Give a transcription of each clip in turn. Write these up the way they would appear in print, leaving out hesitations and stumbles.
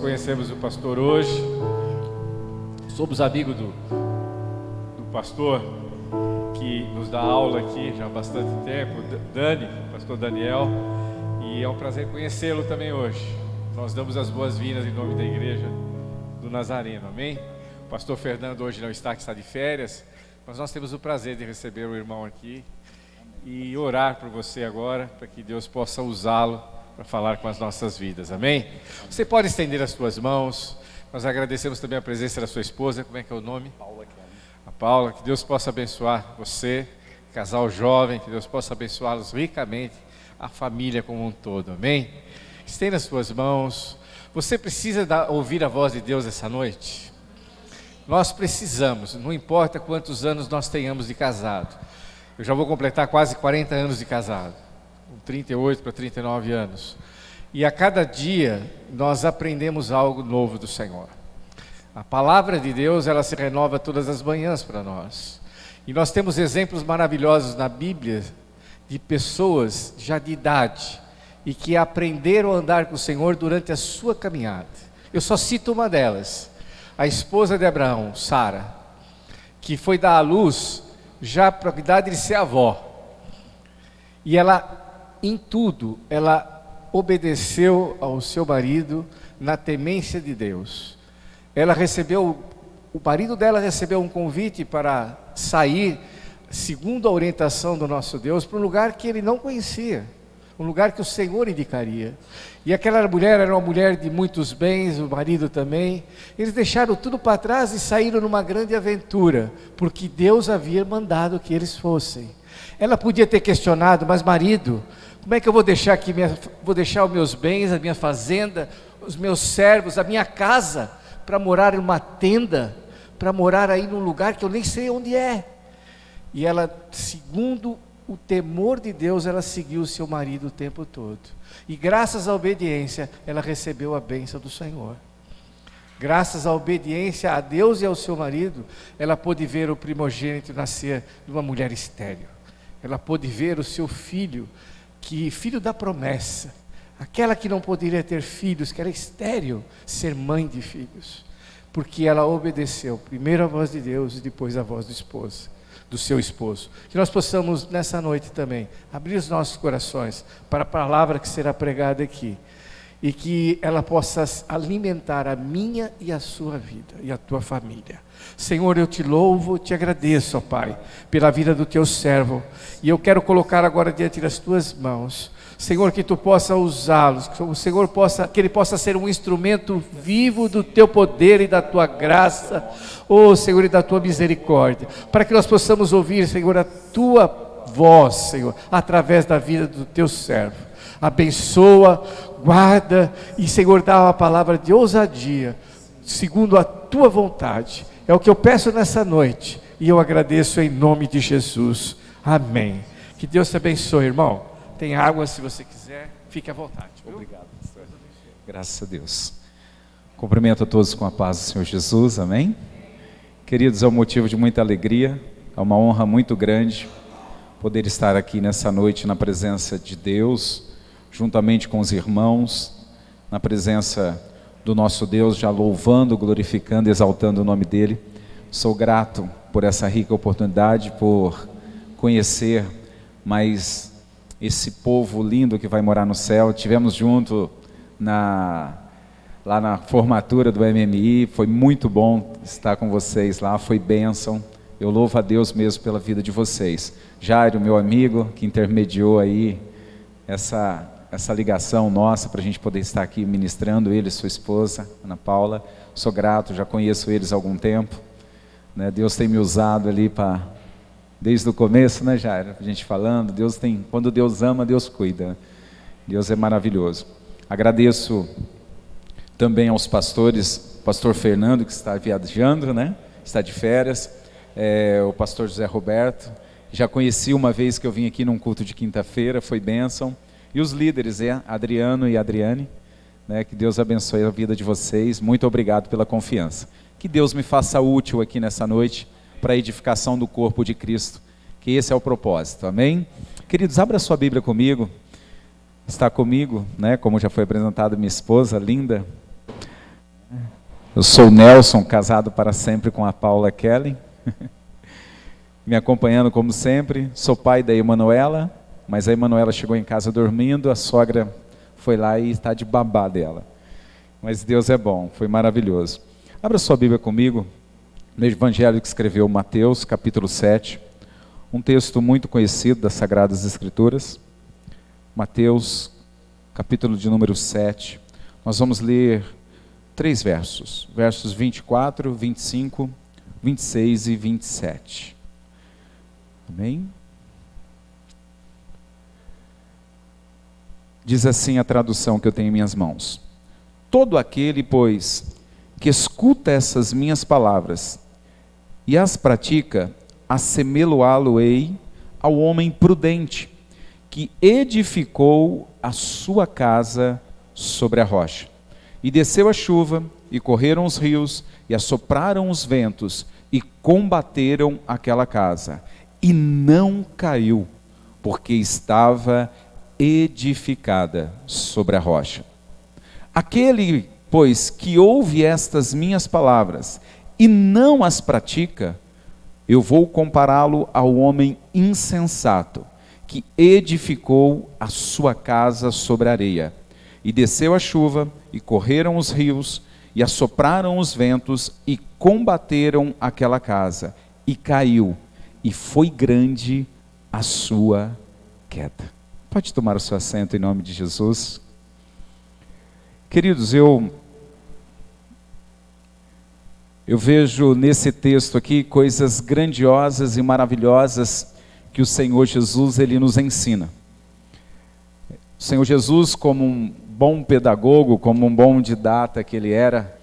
conhecemos o pastor hoje, somos amigos do pastor que nos dá aula aqui já há bastante tempo, pastor Daniel, e é um prazer conhecê-lo também hoje. Nós damos as boas-vindas em nome da igreja do Nazareno, amém? O pastor Fernando hoje não está, que está de férias, mas nós temos o prazer de receber o irmão aqui e orar por você agora, para que Deus possa usá-lo para falar com as nossas vidas, amém? Você pode estender as suas mãos. Nós agradecemos também a presença da sua esposa. Como é que é o nome? A Paula. Que Deus possa abençoar você, casal jovem, que Deus possa abençoá-los ricamente, a família como um todo, amém? Estenda as suas mãos. Você precisa ouvir a voz de Deus essa noite? Nós precisamos, não importa quantos anos nós tenhamos de casado. Eu já vou completar quase 40 anos de casado, com 38 para 39 anos. E a cada dia nós aprendemos algo novo do Senhor. A palavra de Deus, ela se renova todas as manhãs para nós. E nós temos exemplos maravilhosos na Bíblia de pessoas já de idade e que aprenderam a andar com o Senhor durante a sua caminhada. Eu só cito uma delas, a esposa de Abraão, Sara, que foi dar à luz já para a idade de ser avó. E ela, em tudo, ela obedeceu ao seu marido na temência de Deus. O marido dela recebeu um convite para sair, segundo a orientação do nosso Deus, para um lugar que ele não conhecia, um lugar que o Senhor indicaria. E aquela mulher era uma mulher de muitos bens, o marido também. Eles deixaram tudo para trás e saíram numa grande aventura, porque Deus havia mandado que eles fossem. Ela podia ter questionado: mas marido, como é que eu vou deixar aqui, vou deixar os meus bens, a minha fazenda, os meus servos, a minha casa, para morar em uma tenda, para morar aí num lugar que eu nem sei onde é? E ela, segundo o temor de Deus, ela seguiu o seu marido o tempo todo. E graças à obediência, ela recebeu a bênção do Senhor. Graças à obediência a Deus e ao seu marido, ela pôde ver o primogênito nascer de uma mulher estéril. Ela pôde ver o seu filho, filho da promessa, aquela que não poderia ter filhos, que era estéril, ser mãe de filhos, porque ela obedeceu primeiro a voz de Deus e depois a voz do seu esposo. Que nós possamos nessa noite também abrir os nossos corações para a palavra que será pregada aqui, e que ela possa alimentar a minha e a sua vida e a tua família. Senhor, eu te louvo, te agradeço, ó Pai, pela vida do teu servo, e eu quero colocar agora diante das tuas mãos, Senhor, que tu possa usá-los, que ele possa ser um instrumento vivo do teu poder e da tua graça, ó Senhor, e da tua misericórdia, para que nós possamos ouvir, Senhor, a tua voz, Senhor, através da vida do teu servo. Abençoa, guarda e, Senhor, dá uma palavra de ousadia, segundo a tua vontade. É o que eu peço nessa noite, e eu agradeço em nome de Jesus. Amém. Que Deus te abençoe, irmão. Tem água se você quiser, fique à vontade. Obrigado, pastor. Graças a Deus. Cumprimento a todos com a paz do Senhor Jesus, amém? Queridos, é um motivo de muita alegria, é uma honra muito grande poder estar aqui nessa noite na presença de Deus, juntamente com os irmãos, na presença do nosso Deus, já louvando, glorificando, exaltando o nome dEle. Sou grato por essa rica oportunidade, por conhecer mais esse povo lindo que vai morar no céu. Tivemos junto lá na formatura do MMI, foi muito bom estar com vocês lá, foi bênção. Eu louvo a Deus mesmo pela vida de vocês. Jairo, meu amigo, que intermediou aí essa ligação nossa para a gente poder estar aqui ministrando, ele e sua esposa, Ana Paula. Sou grato, já conheço eles há algum tempo, né? Deus tem me usado ali desde o começo, né, Jairo? A gente falando, quando Deus ama, Deus cuida. Deus é maravilhoso. Agradeço também aos pastores, pastor Fernando, que está viajando, né? Está de férias, o pastor José Roberto, já conheci uma vez que eu vim aqui num culto de quinta-feira, foi bênção. E os líderes, Adriano e Adriane, né? Que Deus abençoe a vida de vocês. Muito obrigado pela confiança. Que Deus me faça útil aqui nessa noite para a edificação do corpo de Cristo, que esse é o propósito, amém? Queridos, abra sua Bíblia comigo. Está comigo, né? Como já foi apresentado, minha esposa linda, Eu sou o Nelson, casado para sempre com a Paula Kelly, me acompanhando como sempre. Sou pai da Emanuela, mas a Emanuela chegou em casa dormindo, a sogra foi lá e está de babá dela. Mas Deus é bom, foi maravilhoso. Abra sua Bíblia comigo, no Evangelho que escreveu Mateus, capítulo 7, um texto muito conhecido das Sagradas Escrituras. Mateus, capítulo de número 7, nós vamos ler 3 versos, versos 24, 25, 26 e 27. Amém? Diz assim a tradução que eu tenho em minhas mãos: todo aquele, pois, que escuta essas minhas palavras e as pratica, assemelhá-lo-ei ao homem prudente, que edificou a sua casa sobre a rocha. E desceu a chuva, e correram os rios, e assopraram os ventos, e combateram aquela casa. E não caiu, porque estava edificada sobre a rocha. Aquele, pois, que ouve estas minhas palavras, e não as pratica, eu vou compará-lo ao homem insensato, que edificou a sua casa sobre a areia. E desceu a chuva, e correram os rios, e assopraram os ventos, e combateram aquela casa, e caiu, e foi grande a sua queda. Pode tomar o seu assento em nome de Jesus. Queridos, eu vejo nesse texto aqui coisas grandiosas e maravilhosas que o Senhor Jesus, Ele nos ensina. O Senhor Jesus, como um bom pedagogo, como um bom didata que Ele era,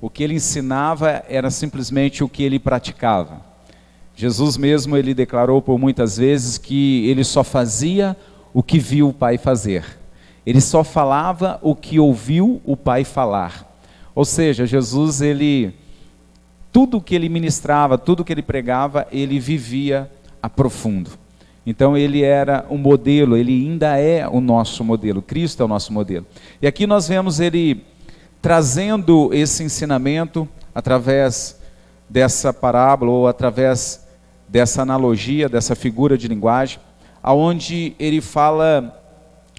o que Ele ensinava era simplesmente o que Ele praticava. Jesus mesmo, Ele declarou por muitas vezes que Ele só fazia o que viu o Pai fazer. Ele só falava o que ouviu o Pai falar. Ou seja, Jesus, tudo que Ele ministrava, tudo que Ele pregava, Ele vivia a profundo. Então Ele era um modelo, Ele ainda é o nosso modelo, Cristo é o nosso modelo. E aqui nós vemos Ele trazendo esse ensinamento através dessa parábola, ou através dessa analogia, dessa figura de linguagem, aonde Ele fala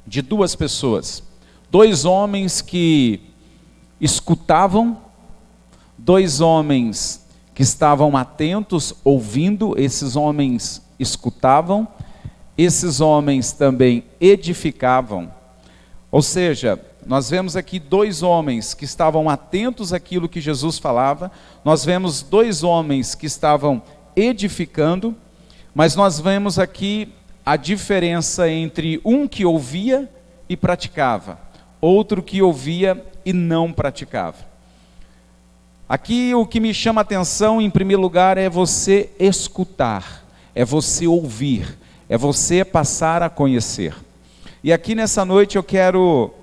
de 2 pessoas, 2 homens que escutavam, 2 homens que estavam atentos, ouvindo. Esses homens escutavam, esses homens também edificavam. Ou seja, nós vemos aqui 2 homens que estavam atentos àquilo que Jesus falava, nós vemos 2 homens que estavam edificando, mas nós vemos aqui a diferença entre um que ouvia e praticava, outro que ouvia e não praticava. Aqui o que me chama a atenção, em primeiro lugar, é você escutar, é você ouvir, é você passar a conhecer. E aqui nessa noite eu quero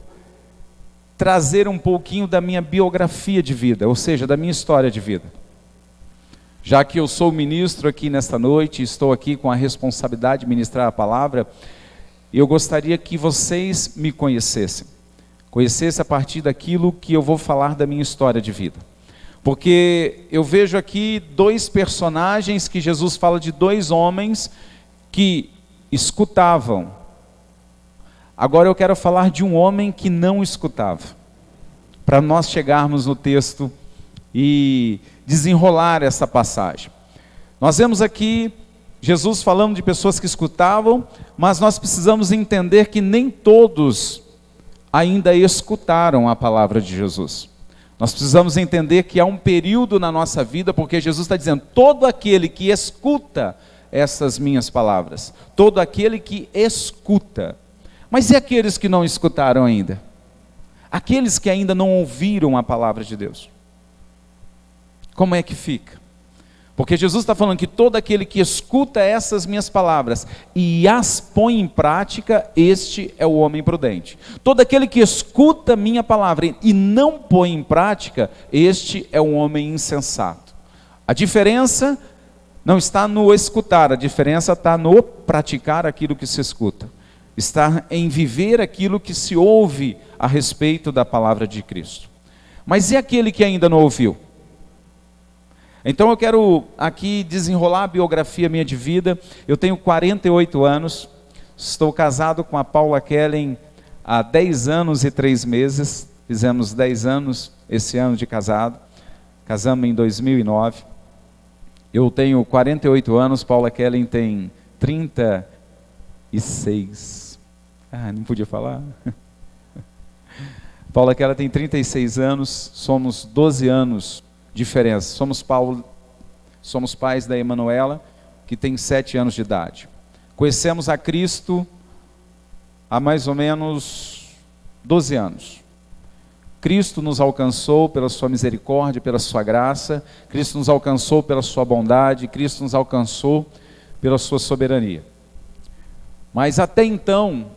trazer um pouquinho da minha biografia de vida, ou seja, da minha história de vida. Já que eu sou ministro aqui nesta noite, estou aqui com a responsabilidade de ministrar a palavra, eu gostaria que vocês me conhecessem a partir daquilo que eu vou falar da minha história de vida. Porque eu vejo aqui 2 personagens que Jesus fala de 2 homens que escutavam. Agora eu quero falar de um homem que não escutava, para nós chegarmos no texto e desenrolar essa passagem. Nós vemos aqui Jesus falando de pessoas que escutavam, mas nós precisamos entender que nem todos ainda escutaram a palavra de Jesus. Nós precisamos entender que há um período na nossa vida, porque Jesus está dizendo, todo aquele que escuta essas minhas palavras, todo aquele que escuta. Mas e aqueles que não escutaram ainda? Aqueles que ainda não ouviram a palavra de Deus? Como é que fica? Porque Jesus está falando que todo aquele que escuta essas minhas palavras e as põe em prática, este é o homem prudente. Todo aquele que escuta minha palavra e não põe em prática, este é um homem insensato. A diferença não está no escutar, a diferença está no praticar aquilo que se escuta. Está em viver aquilo que se ouve a respeito da palavra de Cristo. Mas e aquele que ainda não ouviu? Então eu quero aqui desenrolar a biografia minha de vida. Eu tenho 48 anos, estou casado com a Paula Kellen há 10 anos e 3 meses, fizemos 10 anos esse ano de casado, casamos em 2009. Eu tenho 48 anos, Paula Kellen tem 36. Não podia falar. Paula Kellen tem 36 anos, somos 12 anos de diferença. Somos pais da Emanuela, que tem 7 anos de idade. Conhecemos a Cristo há mais ou menos 12 anos. Cristo nos alcançou pela sua misericórdia, pela sua graça. Cristo nos alcançou pela sua bondade. Cristo nos alcançou pela sua soberania. Mas até então,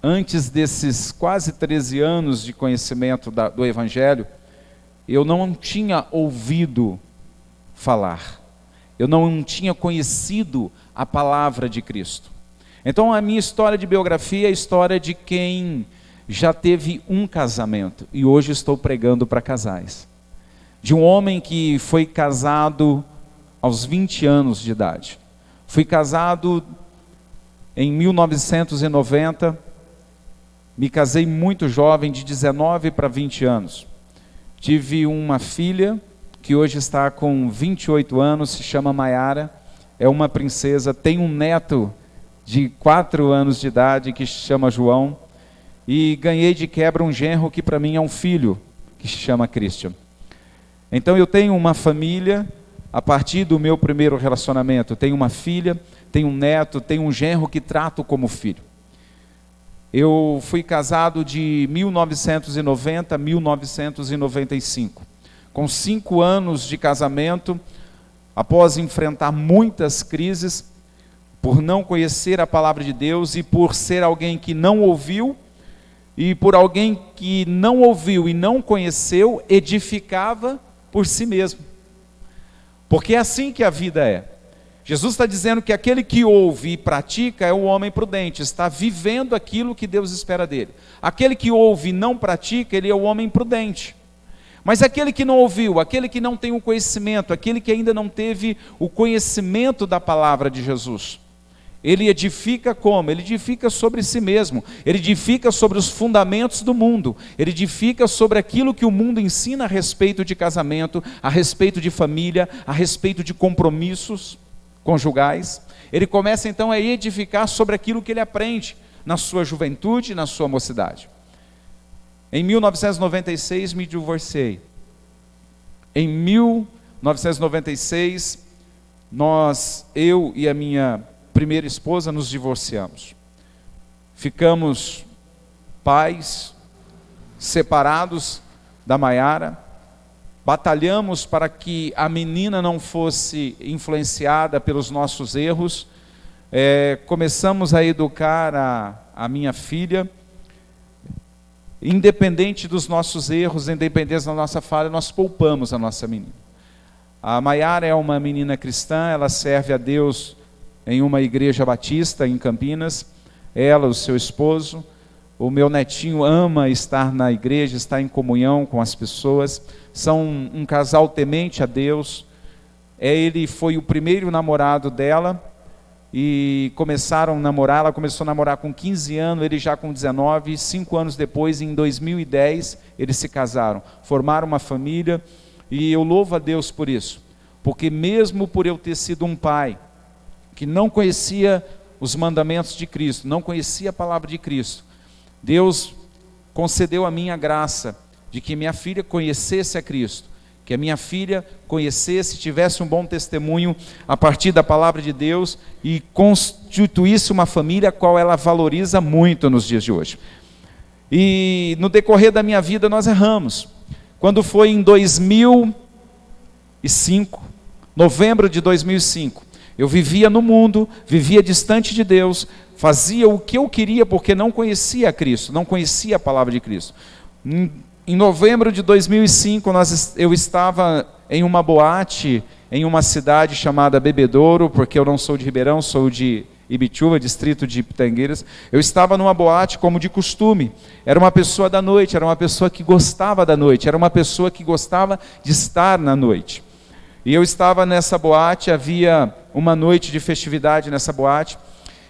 antes desses quase 13 anos de conhecimento do Evangelho, eu não tinha ouvido falar. Eu não tinha conhecido a palavra de Cristo. Então a minha história de biografia é a história de quem já teve um casamento. E hoje estou pregando para casais. De um homem que foi casado aos 20 anos de idade. Fui casado em 1990. Me casei muito jovem, de 19 para 20 anos. Tive uma filha que hoje está com 28 anos, se chama Maiara, é uma princesa. Tem um neto de 4 anos de idade que se chama João. E ganhei de quebra um genro que para mim é um filho, que se chama Christian. Então eu tenho uma família, a partir do meu primeiro relacionamento. Tenho uma filha, tenho um neto, tenho um genro que trato como filho. Eu fui casado de 1990 a 1995. Com 5 anos de casamento, após enfrentar muitas crises, por não conhecer a palavra de Deus e por ser alguém que não ouviu, e por alguém que não ouviu e não conheceu, edificava por si mesmo. Porque é assim que a vida é. Jesus está dizendo que aquele que ouve e pratica é o homem prudente, está vivendo aquilo que Deus espera dele. Aquele que ouve e não pratica, ele é o homem prudente. Mas aquele que não ouviu, aquele que não tem o conhecimento, aquele que ainda não teve o conhecimento da palavra de Jesus, ele edifica como? Ele edifica sobre si mesmo, ele edifica sobre os fundamentos do mundo, ele edifica sobre aquilo que o mundo ensina a respeito de casamento, a respeito de família, a respeito de compromissos conjugais. Ele começa então a edificar sobre aquilo que ele aprende na sua juventude e na sua mocidade. Em 1996 me divorciei. Em 1996 eu e a minha primeira esposa nos divorciamos. Ficamos pais, separados da Maiara. Batalhamos para que a menina não fosse influenciada pelos nossos erros. Começamos a educar a minha filha. Independente dos nossos erros, independente da nossa falha, nós poupamos a nossa menina. A Maiara é uma menina cristã, ela serve a Deus em uma igreja batista em Campinas. Ela, o seu esposo, o meu netinho ama estar na igreja, estar em comunhão com as pessoas. São um casal temente a Deus. Ele foi o primeiro namorado dela e começaram a namorar. Ela começou a namorar com 15 anos, ele já com 19. 5 anos depois, em 2010, eles se casaram, formaram uma família. E eu louvo a Deus por isso, porque mesmo por eu ter sido um pai que não conhecia os mandamentos de Cristo, não conhecia a palavra de Cristo, Deus concedeu a mim a graça de que minha filha conhecesse a Cristo, que a minha filha conhecesse, tivesse um bom testemunho a partir da palavra de Deus e constituísse uma família a qual ela valoriza muito nos dias de hoje. E no decorrer da minha vida nós erramos. Quando foi em 2005, novembro de 2005, eu vivia no mundo, vivia distante de Deus, fazia o que eu queria porque não conhecia a Cristo, não conhecia a palavra de Cristo. Em novembro de 2005, eu estava em uma boate, em uma cidade chamada Bebedouro, porque eu não sou de Ribeirão, sou de Ibituba, distrito de Pitangueiras. Eu estava numa boate como de costume. Era uma pessoa da noite, era uma pessoa que gostava da noite, era uma pessoa que gostava de estar na noite. E eu estava nessa boate, havia uma noite de festividade nessa boate,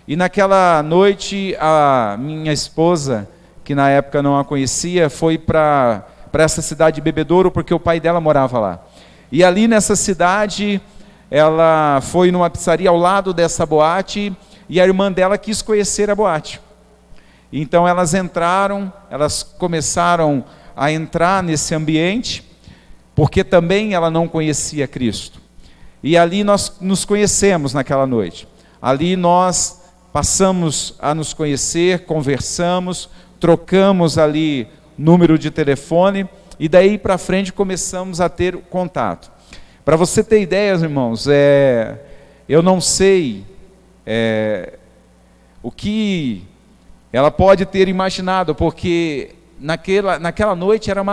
e naquela noite a minha esposa, que na época não a conhecia, foi para essa cidade de Bebedouro, porque o pai dela morava lá. E ali nessa cidade, ela foi numa pizzaria ao lado dessa boate, e a irmã dela quis conhecer a boate. Então elas entraram, elas começaram a entrar nesse ambiente, porque também ela não conhecia Cristo. E ali nós nos conhecemos naquela noite. Ali nós passamos a nos conhecer, conversamos, trocamos ali número de telefone, e daí para frente começamos a ter contato. Para você ter ideias, irmãos, eu não sei o que ela pode ter imaginado, porque naquela noite era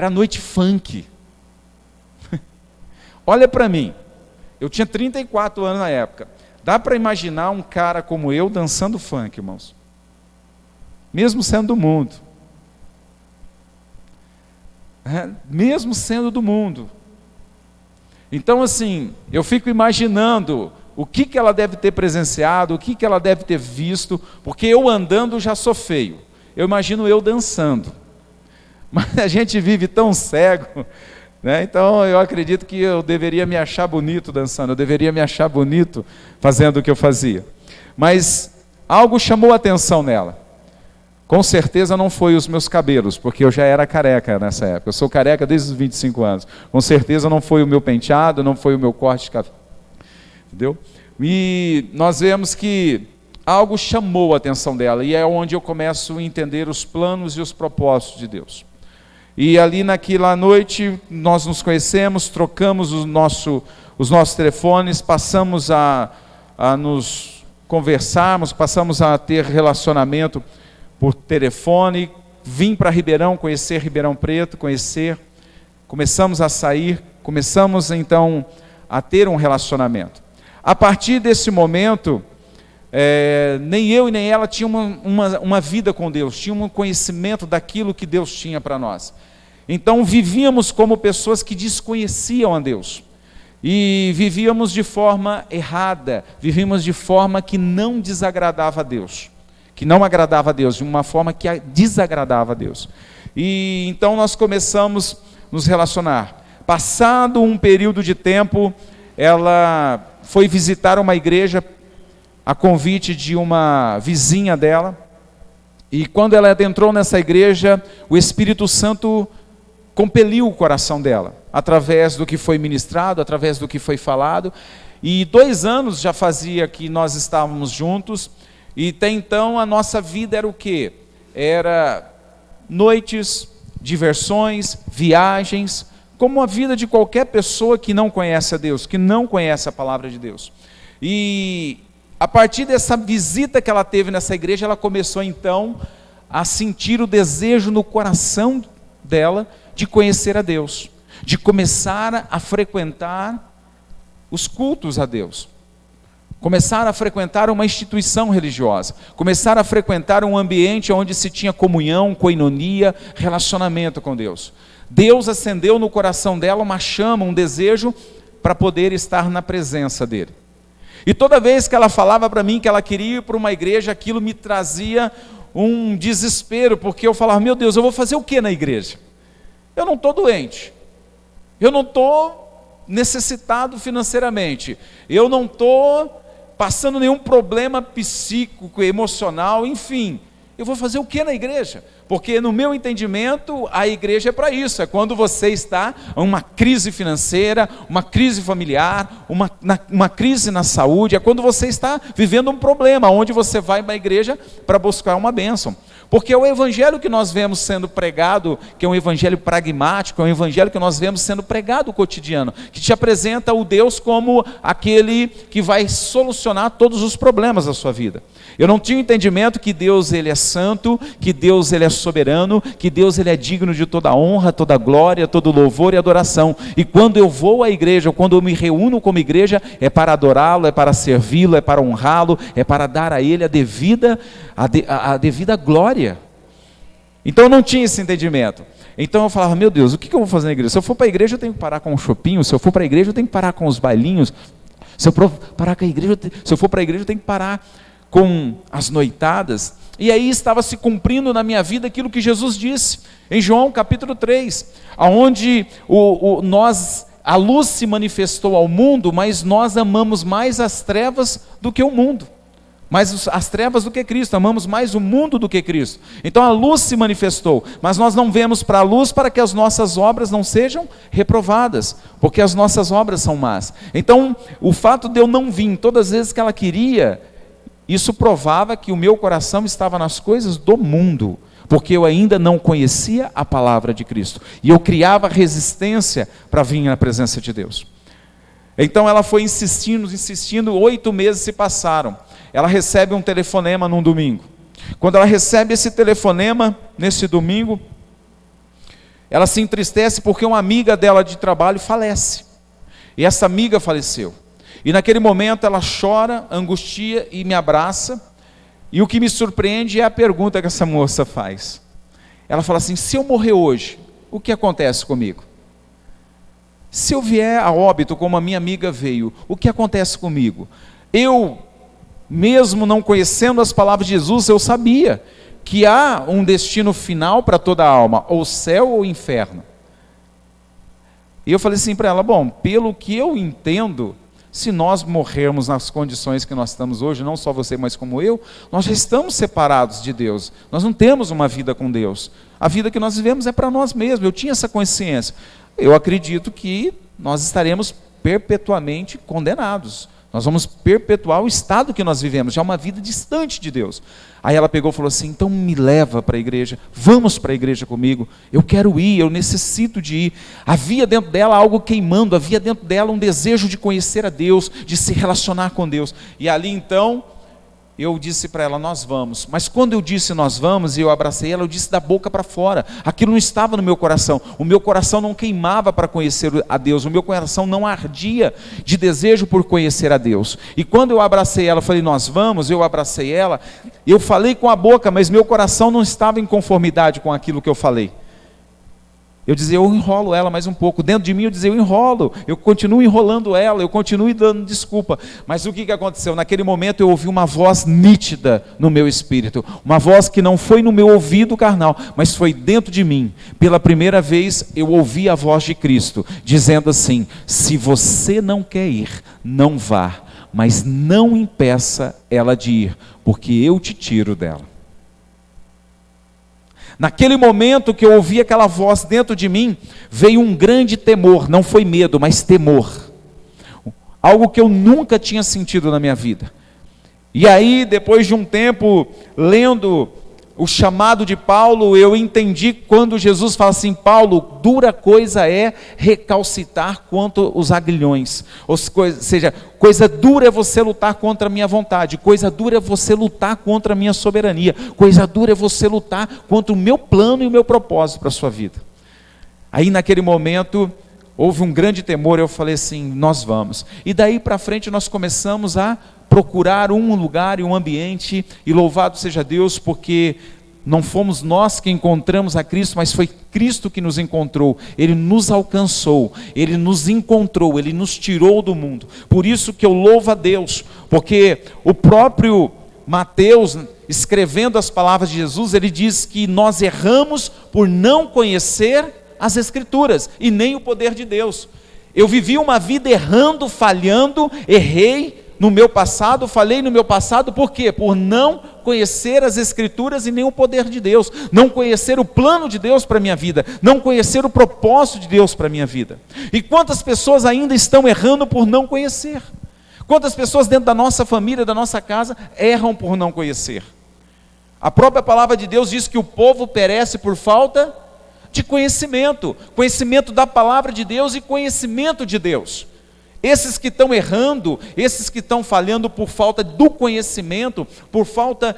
noite funk. Olha para mim, eu tinha 34 anos na época. Dá para imaginar um cara como eu dançando funk, irmãos? Mesmo sendo do mundo. Mesmo sendo do mundo. Então assim, eu fico imaginando o que ela deve ter presenciado, o que ela deve ter visto, porque eu andando já sou feio. Eu imagino eu dançando. Mas a gente vive tão cego, né? Então eu acredito que eu deveria me achar bonito dançando, eu deveria me achar bonito fazendo o que eu fazia. Mas algo chamou a atenção nela. Com certeza não foi os meus cabelos, porque eu já era careca nessa época. Eu sou careca desde os 25 anos. Com certeza não foi o meu penteado, não foi o meu corte de cabelo. Entendeu? E nós vemos que algo chamou a atenção dela, e é onde eu começo a entender os planos e os propósitos de Deus. E ali naquela noite nós nos conhecemos, trocamos os nossos telefones, passamos a nos conversarmos, passamos a ter relacionamento por telefone, vim para Ribeirão, conhecer Ribeirão Preto, começamos a sair, começamos então a ter um relacionamento. A partir desse momento, nem eu e nem ela tinham uma vida com Deus, tinham um conhecimento daquilo que Deus tinha para nós. Então vivíamos como pessoas que desconheciam a Deus, e vivíamos de forma errada, vivíamos de forma que não desagradava a Deus, que não agradava a Deus, de uma forma que desagradava a Deus. E então nós começamos a nos relacionar. Passado um período de tempo, ela foi visitar uma igreja a convite de uma vizinha dela, e quando ela adentrou nessa igreja, o Espírito Santo compeliu o coração dela, através do que foi ministrado, através do que foi falado, e 2 anos já fazia que nós estávamos juntos, e até então a nossa vida era o quê? Era noites, diversões, viagens, como a vida de qualquer pessoa que não conhece a Deus, que não conhece a palavra de Deus. E a partir dessa visita que ela teve nessa igreja, ela começou então a sentir o desejo no coração dela de conhecer a Deus, de começar a frequentar os cultos a Deus, começar a frequentar uma instituição religiosa, começar a frequentar um ambiente onde se tinha comunhão, coinonia, relacionamento com Deus. Deus acendeu no coração dela uma chama, um desejo para poder estar na presença dele. E toda vez que ela falava para mim que ela queria ir para uma igreja, aquilo me trazia um desespero, porque eu falava, meu Deus, eu vou fazer o que na igreja? Eu não estou doente, eu não estou necessitado financeiramente, eu não estou passando nenhum problema psíquico, emocional, enfim, eu vou fazer o que na igreja? Porque no meu entendimento, a igreja é para isso, é quando você está em uma crise financeira, uma crise familiar, uma crise na saúde, é quando você está vivendo um problema, onde você vai para a igreja para buscar uma bênção. Porque o evangelho que nós vemos sendo pregado, que é um evangelho pragmático, é um evangelho que nós vemos sendo pregado cotidiano, que te apresenta o Deus como aquele que vai solucionar todos os problemas da sua vida. Eu não tinha entendimento que Deus ele é santo, que Deus ele é soberano, que Deus ele é digno de toda honra, toda glória, todo louvor e adoração. E quando eu vou à igreja, quando eu me reúno como igreja, é para adorá-lo, é para servi-lo, é para honrá-lo, é para dar a ele a devida glória. Então eu não tinha esse entendimento. Então eu falava, meu Deus, o que eu vou fazer na igreja? Se eu for para a igreja eu tenho que parar com o shopping, se eu for para a igreja eu tenho que parar com os bailinhos, se eu for para a igreja eu tenho que parar com as noitadas. E aí estava se cumprindo na minha vida aquilo que Jesus disse em João capítulo 3, onde a luz se manifestou ao mundo, mas nós amamos mais as trevas do que o mundo, mais as trevas do que Cristo, amamos mais o mundo do que Cristo. Então a luz se manifestou, mas nós não vemos para a luz para que as nossas obras não sejam reprovadas, porque as nossas obras são más. Então o fato de eu não vir todas as vezes que ela queria, isso provava que o meu coração estava nas coisas do mundo, porque eu ainda não conhecia a palavra de Cristo, e eu criava resistência para vir na presença de Deus. Então ela foi insistindo, 8 meses se passaram. Ela recebe um telefonema num domingo. Quando ela recebe esse telefonema, nesse domingo, ela se entristece porque uma amiga dela de trabalho falece, e essa amiga faleceu. E naquele momento ela chora, angustia e me abraça. E o que me surpreende é a pergunta que essa moça faz. Ela fala assim: se eu morrer hoje, o que acontece comigo? Se eu vier a óbito como a minha amiga veio, o que acontece comigo? Eu, mesmo não conhecendo as palavras de Jesus, eu sabia que há um destino final para toda a alma, ou céu ou inferno. E eu falei assim para ela: bom, pelo que eu entendo, se nós morrermos nas condições que nós estamos hoje, não só você, mas como eu, nós já estamos separados de Deus. Nós não temos uma vida com Deus. A vida que nós vivemos é para nós mesmos. Eu tinha essa consciência. Eu acredito que nós estaremos perpetuamente condenados. Nós vamos perpetuar o estado que nós vivemos, já uma vida distante de Deus. Aí ela pegou e falou assim: então me leva para a igreja, vamos para a igreja comigo, eu quero ir, eu necessito de ir. Havia dentro dela algo queimando, havia dentro dela um desejo de conhecer a Deus, de se relacionar com Deus. E ali então, eu disse para ela: nós vamos. Mas quando eu disse nós vamos, e eu abracei ela, eu disse da boca para fora. Aquilo não estava no meu coração. O meu coração não queimava para conhecer a Deus. O meu coração não ardia de desejo por conhecer a Deus. E quando eu abracei ela, eu falei: nós vamos, eu abracei ela. Eu falei com a boca, mas meu coração não estava em conformidade com aquilo que eu falei. Eu dizia: eu enrolo ela mais um pouco. Dentro de mim eu dizia: eu enrolo, eu continuo enrolando ela, eu continuo dando desculpa. Mas o que aconteceu? Naquele momento eu ouvi uma voz nítida no meu espírito, uma voz que não foi no meu ouvido carnal, mas foi dentro de mim. Pela primeira vez eu ouvi a voz de Cristo, dizendo assim: se você não quer ir, não vá, mas não impeça ela de ir, porque eu te tiro dela. Naquele momento que eu ouvi aquela voz dentro de mim, veio um grande temor, não foi medo, mas temor. Algo que eu nunca tinha sentido na minha vida. E aí, depois de um tempo, lendo o chamado de Paulo, eu entendi quando Jesus fala assim: Paulo, dura coisa é recalcitar contra os aguilhões. Ou seja, coisa dura é você lutar contra a minha vontade, coisa dura é você lutar contra a minha soberania, coisa dura é você lutar contra o meu plano e o meu propósito para a sua vida. Aí naquele momento, houve um grande temor, eu falei assim: nós vamos. E daí para frente nós começamos a procurar um lugar e um ambiente, e louvado seja Deus, porque não fomos nós que encontramos a Cristo, mas foi Cristo que nos encontrou. Ele nos alcançou, Ele nos encontrou, Ele nos tirou do mundo. Por isso que eu louvo a Deus, porque o próprio Mateus, escrevendo as palavras de Jesus, ele diz que nós erramos por não conhecer as Escrituras e nem o poder de Deus. Eu vivi uma vida errando, falhando, errei no meu passado, falei no meu passado, por quê? Por não conhecer as Escrituras e nem o poder de Deus, não conhecer o plano de Deus para a minha vida, não conhecer o propósito de Deus para a minha vida. E quantas pessoas ainda estão errando por não conhecer? Quantas pessoas dentro da nossa família, da nossa casa, erram por não conhecer? A própria palavra de Deus diz que o povo perece por falta de conhecimento, conhecimento da palavra de Deus e conhecimento de Deus. Esses que estão errando, esses que estão falhando por falta do conhecimento, por falta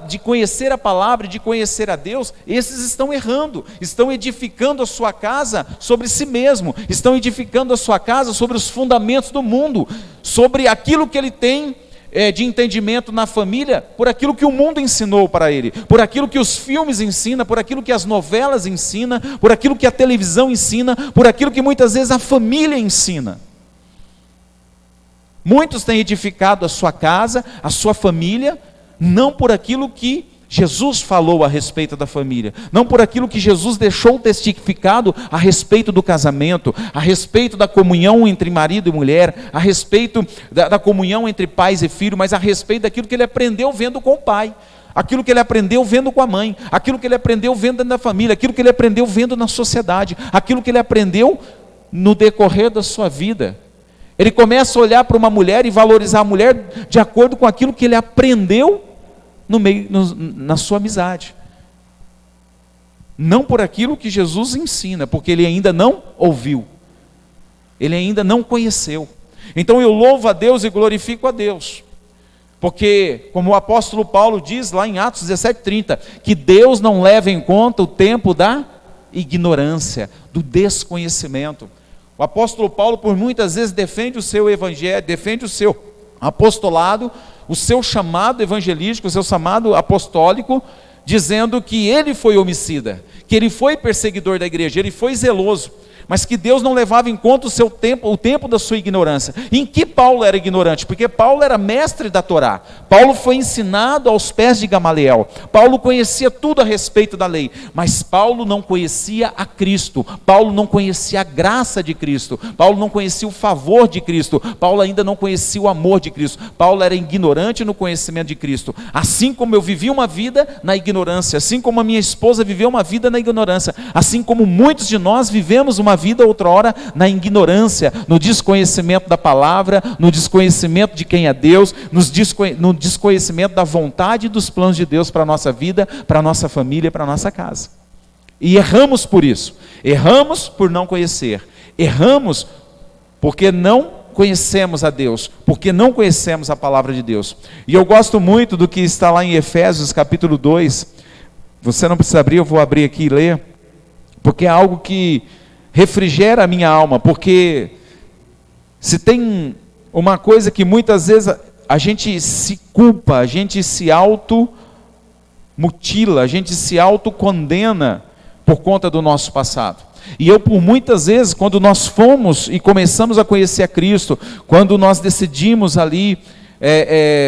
de conhecer a palavra, de conhecer a Deus, esses estão errando, estão edificando a sua casa sobre si mesmo, estão edificando a sua casa sobre os fundamentos do mundo, sobre aquilo que ele tem de entendimento na família, por aquilo que o mundo ensinou para ele, por aquilo que os filmes ensinam, por aquilo que as novelas ensinam, por aquilo que a televisão ensina, por aquilo que muitas vezes a família ensina. Muitos têm edificado a sua casa, a sua família, não por aquilo que Jesus falou a respeito da família, não por aquilo que Jesus deixou testificado a respeito do casamento, a respeito da comunhão entre marido e mulher, a respeito da comunhão entre pais e filhos, mas a respeito daquilo que ele aprendeu vendo com o pai, aquilo que ele aprendeu vendo com a mãe, aquilo que ele aprendeu vendo dentro da família, aquilo que ele aprendeu vendo na sociedade, aquilo que ele aprendeu no decorrer da sua vida. Ele começa a olhar para uma mulher e valorizar a mulher de acordo com aquilo que ele aprendeu na sua amizade. Não por aquilo que Jesus ensina, porque ele ainda não ouviu. Ele ainda não conheceu. Então eu louvo a Deus e glorifico a Deus. Porque, como o apóstolo Paulo diz lá em Atos 17:30, que Deus não leva em conta o tempo da ignorância, do desconhecimento. O apóstolo Paulo, por muitas vezes, defende o seu evangelho, defende o seu apostolado, o seu chamado evangelístico, o seu chamado apostólico, dizendo que ele foi homicida, que ele foi perseguidor da igreja, ele foi zeloso, mas que Deus não levava em conta o tempo da sua ignorância. Em que Paulo era ignorante? Porque Paulo era mestre da Torá, Paulo foi ensinado aos pés de Gamaliel, Paulo conhecia tudo a respeito da lei, mas Paulo não conhecia a Cristo, Paulo não conhecia a graça de Cristo, Paulo não conhecia o favor de Cristo, Paulo ainda não conhecia o amor de Cristo, Paulo era ignorante no conhecimento de Cristo. Assim como eu vivi uma vida na ignorância, assim como a minha esposa viveu uma vida na ignorância, assim como muitos de nós vivemos uma vida outrora na ignorância, no desconhecimento da palavra, no desconhecimento de quem é Deus, no desconhecimento da vontade e dos planos de Deus para a nossa vida, para a nossa família, para a nossa casa. E erramos por isso, erramos por não conhecer, erramos porque não conhecemos a Deus, porque não conhecemos a palavra de Deus. E eu gosto muito do que está lá em Efésios capítulo 2, você não precisa abrir, eu vou abrir aqui e ler, porque é algo que refrigera a minha alma, porque se tem uma coisa que muitas vezes a gente se culpa, a gente se automutila, a gente se autocondena por conta do nosso passado. E eu, por muitas vezes, quando nós fomos e começamos a conhecer a Cristo, quando nós decidimos ali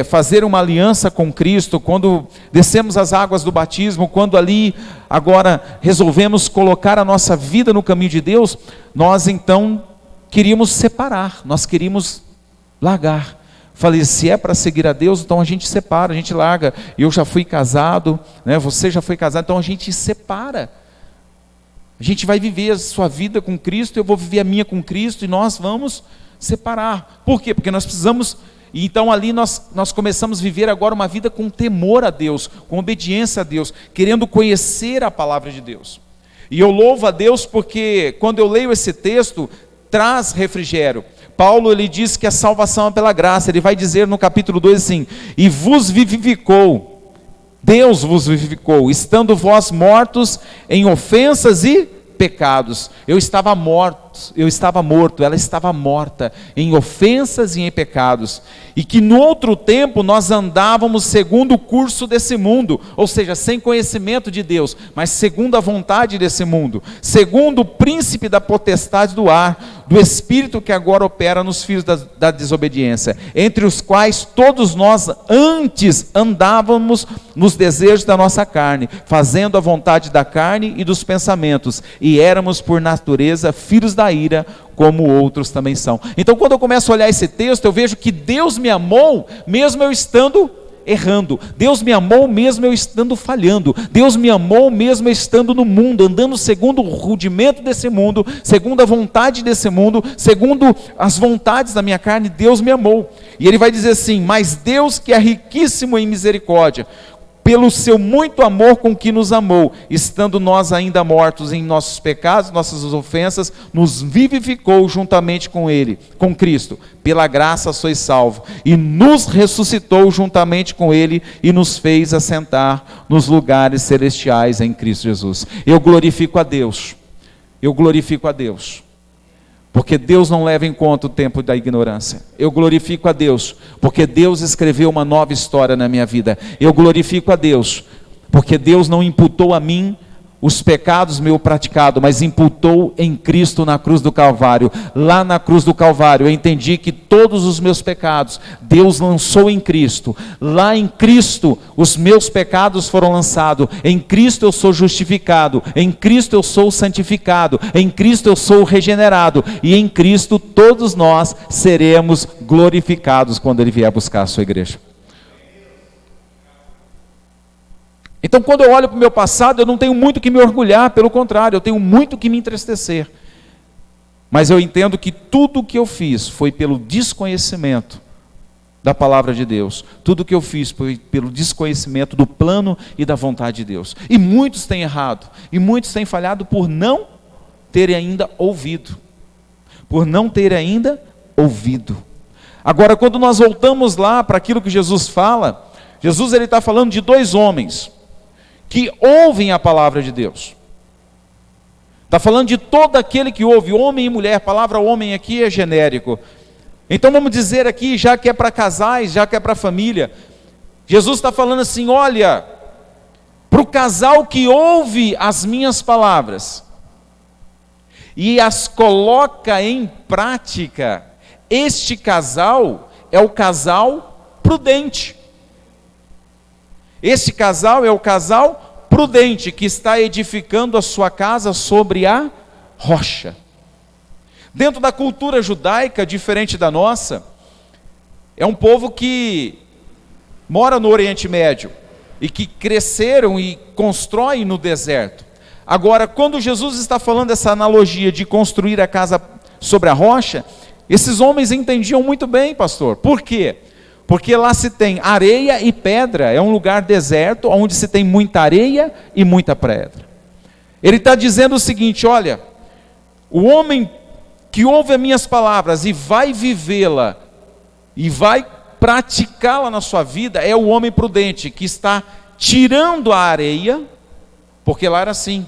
fazer uma aliança com Cristo, quando descemos as águas do batismo, quando ali agora resolvemos colocar a nossa vida no caminho de Deus, nós então queríamos separar, nós queríamos largar. Falei, se é para seguir a Deus, então a gente separa, a gente larga. Eu já fui casado, né? Você já foi casado, então a gente separa. A gente vai viver a sua vida com Cristo, eu vou viver a minha com Cristo, e nós vamos separar. Por quê? Porque nós precisamos. E então ali nós começamos a viver agora uma vida com temor a Deus, com obediência a Deus, querendo conhecer a palavra de Deus. E eu louvo a Deus porque quando eu leio esse texto, traz refrigério. Paulo, ele diz que a salvação é pela graça, ele vai dizer no capítulo 2 assim, e vos vivificou, Deus vos vivificou, estando vós mortos em ofensas e pecados. Eu estava morto, ela estava morta em ofensas e em pecados, e que no outro tempo nós andávamos segundo o curso desse mundo, ou seja, sem conhecimento de Deus, mas segundo a vontade desse mundo, segundo o príncipe da potestade do ar, do espírito que agora opera nos filhos da desobediência, entre os quais todos nós antes andávamos nos desejos da nossa carne, fazendo a vontade da carne e dos pensamentos, e éramos por natureza filhos da ira, como outros também são. Então quando eu começo a olhar esse texto, eu vejo que Deus me amou mesmo eu estando errando, Deus me amou mesmo eu estando falhando, Deus me amou mesmo eu estando no mundo, andando segundo o rudimento desse mundo, segundo a vontade desse mundo, segundo as vontades da minha carne. Deus me amou, e ele vai dizer assim, mas Deus que é riquíssimo em misericórdia, pelo seu muito amor com que nos amou, estando nós ainda mortos em nossos pecados, nossas ofensas, nos vivificou juntamente com Ele, com Cristo. Pela graça sois salvos, e nos ressuscitou juntamente com Ele, e nos fez assentar nos lugares celestiais em Cristo Jesus. Eu glorifico a Deus, porque Deus não leva em conta o tempo da ignorância. Eu glorifico a Deus, porque Deus escreveu uma nova história na minha vida. Eu glorifico a Deus, porque Deus não imputou a mim os pecados meu praticado, mas imputou em Cristo na cruz do Calvário. Lá na cruz do Calvário eu entendi que todos os meus pecados Deus lançou em Cristo. Lá em Cristo os meus pecados foram lançados. Em Cristo eu sou justificado, em Cristo eu sou santificado, em Cristo eu sou regenerado, e em Cristo todos nós seremos glorificados quando Ele vier buscar a sua igreja. Então, quando eu olho para o meu passado, eu não tenho muito que me orgulhar, pelo contrário, eu tenho muito que me entristecer. Mas eu entendo que tudo o que eu fiz foi pelo desconhecimento da palavra de Deus. Tudo o que eu fiz foi pelo desconhecimento do plano e da vontade de Deus. E muitos têm errado, e muitos têm falhado por não terem ainda ouvido. Agora, quando nós voltamos lá para aquilo que Jesus fala, Jesus ele está falando de dois homens que ouvem a palavra de Deus. Está falando de todo aquele que ouve, homem e mulher. A palavra homem aqui é genérico. Então vamos dizer aqui, já que é para casais, já que é para família, Jesus está falando assim: olha, para o casal que ouve as minhas palavras e as coloca em prática, este casal é o casal prudente. Este casal é o casal prudente, que está edificando a sua casa sobre a rocha. Dentro da cultura judaica, diferente da nossa, é um povo que mora no Oriente Médio, e que cresceram e constroem no deserto. Agora, quando Jesus está falando essa analogia de construir a casa sobre a rocha, esses homens entendiam muito bem, pastor. Por quê? Porque lá se tem areia e pedra, é um lugar deserto, onde se tem muita areia e muita pedra. Ele está dizendo o seguinte: olha, o homem que ouve as minhas palavras e vai vivê-la, e vai praticá-la na sua vida, é o homem prudente, que está tirando a areia, porque lá era assim,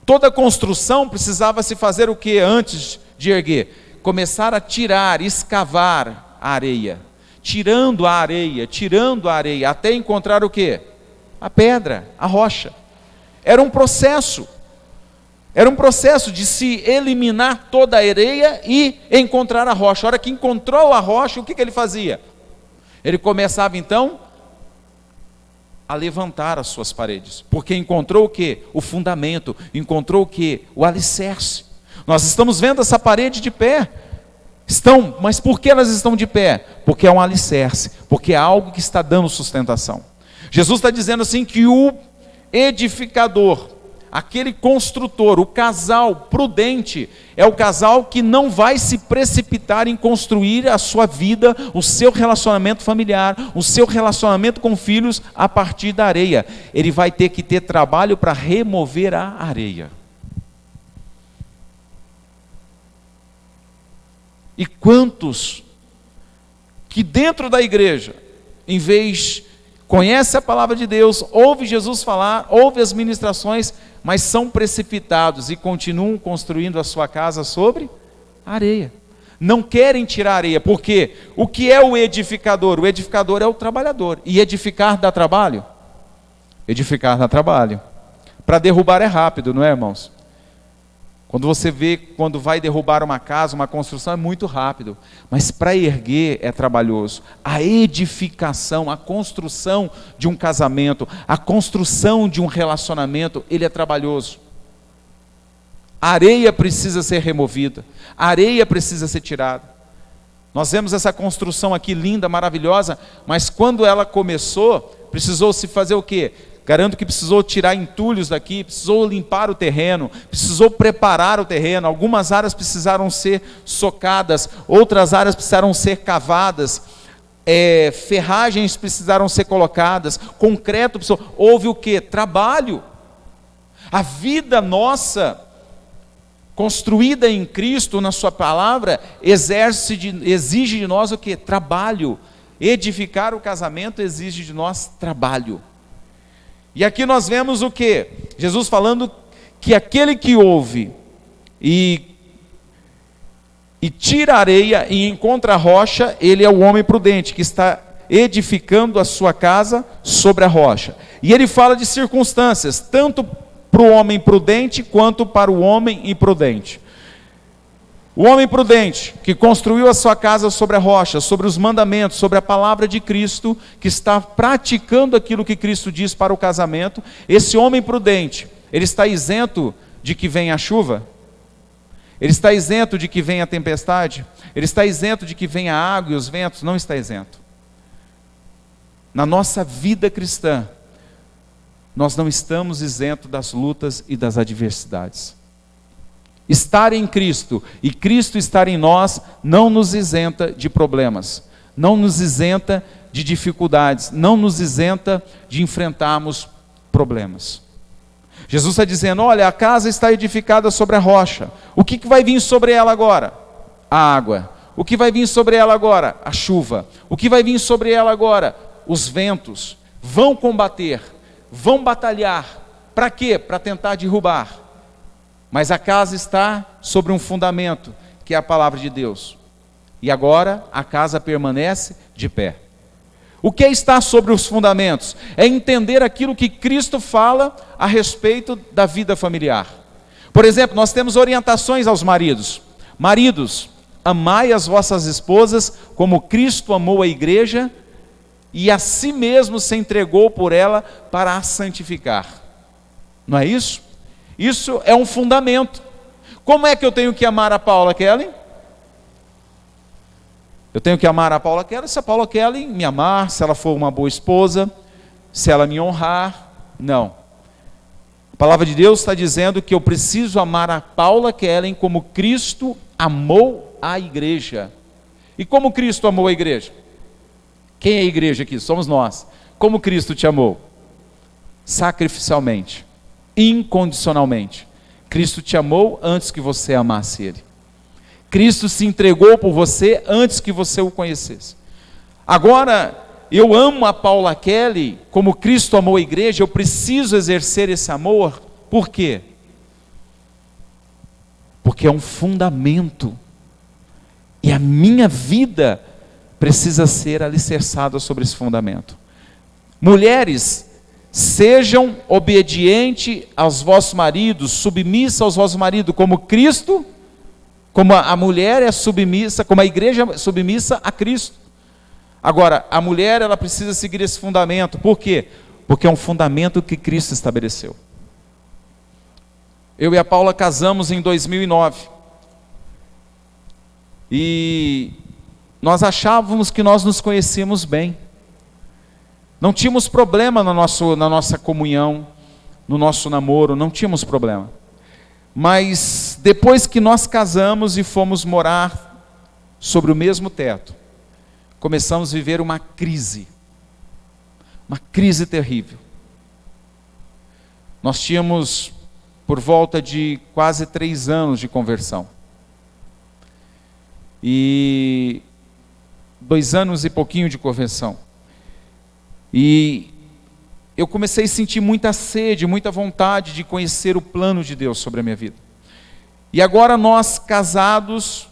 toda construção precisava se fazer o que antes de erguer? Começar a tirar, escavar a areia. Tirando a areia, até encontrar o quê? A pedra, a rocha. Era um processo de se eliminar toda a areia e encontrar a rocha. A hora que encontrou a rocha, o que ele fazia? Ele começava então a levantar as suas paredes, porque encontrou o quê? O fundamento, encontrou o quê? O alicerce. Nós estamos vendo essa parede de pé. Mas por que elas estão de pé? Porque é um alicerce, porque é algo que está dando sustentação. Jesus está dizendo assim que o edificador, aquele construtor, o casal prudente, é o casal que não vai se precipitar em construir a sua vida, o seu relacionamento familiar, o seu relacionamento com filhos a partir da areia. Ele vai ter que ter trabalho para remover a areia. E quantos que dentro da igreja, em vez, conhece a palavra de Deus, ouve Jesus falar, ouve as ministrações, mas são precipitados e continuam construindo a sua casa sobre areia. Não querem tirar areia, porque o que é o edificador? O edificador é o trabalhador. E edificar dá trabalho? Edificar dá trabalho. Para derrubar é rápido, não é, irmãos? Quando você vê, quando vai derrubar uma casa, uma construção, é muito rápido. Mas para erguer é trabalhoso. A edificação, a construção de um casamento, a construção de um relacionamento, ele é trabalhoso. A areia precisa ser removida. A areia precisa ser tirada. Nós vemos essa construção aqui linda, maravilhosa, mas quando ela começou, precisou se fazer o quê? Garanto que precisou tirar entulhos daqui, precisou limpar o terreno, precisou preparar o terreno. Algumas áreas precisaram ser socadas, outras áreas precisaram ser cavadas. ferragens precisaram ser colocadas, concreto, houve o quê? Trabalho. A vida nossa, construída em Cristo, na sua palavra, exige de nós o quê? Trabalho. Edificar o casamento exige de nós trabalho. E aqui nós vemos o quê? Jesus falando que aquele que ouve e tira a areia e encontra a rocha, ele é o homem prudente, que está edificando a sua casa sobre a rocha. E ele fala de circunstâncias, tanto para o homem prudente, quanto para o homem imprudente. O homem prudente, que construiu a sua casa sobre a rocha, sobre os mandamentos, sobre a palavra de Cristo, que está praticando aquilo que Cristo diz para o casamento, esse homem prudente, ele está isento de que venha a chuva? Ele está isento de que venha a tempestade? Ele está isento de que venha a água e os ventos? Não está isento. Na nossa vida cristã, nós não estamos isentos das lutas e das adversidades. Estar em Cristo e Cristo estar em nós não nos isenta de problemas, não nos isenta de dificuldades, não nos isenta de enfrentarmos problemas. Jesus está dizendo, olha, a casa está edificada sobre a rocha. O que vai vir sobre ela agora? A água. O que vai vir sobre ela agora? A chuva. O que vai vir sobre ela agora? Os ventos. Vão combater, vão batalhar. Para quê? Para tentar derrubar. Mas a casa está sobre um fundamento, que é a palavra de Deus. E agora a casa permanece de pé. O que é estar sobre os fundamentos? É entender aquilo que Cristo fala a respeito da vida familiar. Por exemplo, nós temos orientações aos maridos. Maridos, amai as vossas esposas como Cristo amou a igreja e a si mesmo se entregou por ela para a santificar. Não é isso? Isso é um fundamento. Como é que eu tenho que amar a Paula Kelly? Eu tenho que amar a Paula Kelly se a Paula Kelly me amar, se ela for uma boa esposa, se ela me honrar. Não. A palavra de Deus está dizendo que eu preciso amar a Paula Kelly como Cristo amou a igreja. E como Cristo amou a igreja? Quem é a igreja aqui? Somos nós. Como Cristo te amou? Sacrificialmente, incondicionalmente. Cristo te amou antes que você amasse Ele. Cristo se entregou por você antes que você o conhecesse. Agora, eu amo a Paula Kelly como Cristo amou a igreja, eu preciso exercer esse amor. Por quê? Porque é um fundamento. E a minha vida precisa ser alicerçada sobre esse fundamento. Mulheres, sejam obedientes aos vossos maridos, submissas aos vossos maridos, como Cristo, como a mulher é submissa, como a igreja é submissa a Cristo. Agora, a mulher, ela precisa seguir esse fundamento. Por quê? Porque é um fundamento que Cristo estabeleceu. Eu e a Paula casamos em 2009. E nós achávamos que nós nos conhecíamos bem. Não tínhamos problema na nossa comunhão, no nosso namoro, não tínhamos problema. Mas depois que nós casamos e fomos morar sobre o mesmo teto, começamos a viver uma crise terrível. Nós tínhamos por volta de quase 3 anos de conversão. E 2 anos e pouquinho de conversão. E eu comecei a sentir muita sede, muita vontade de conhecer o plano de Deus sobre a minha vida. E agora nós casados,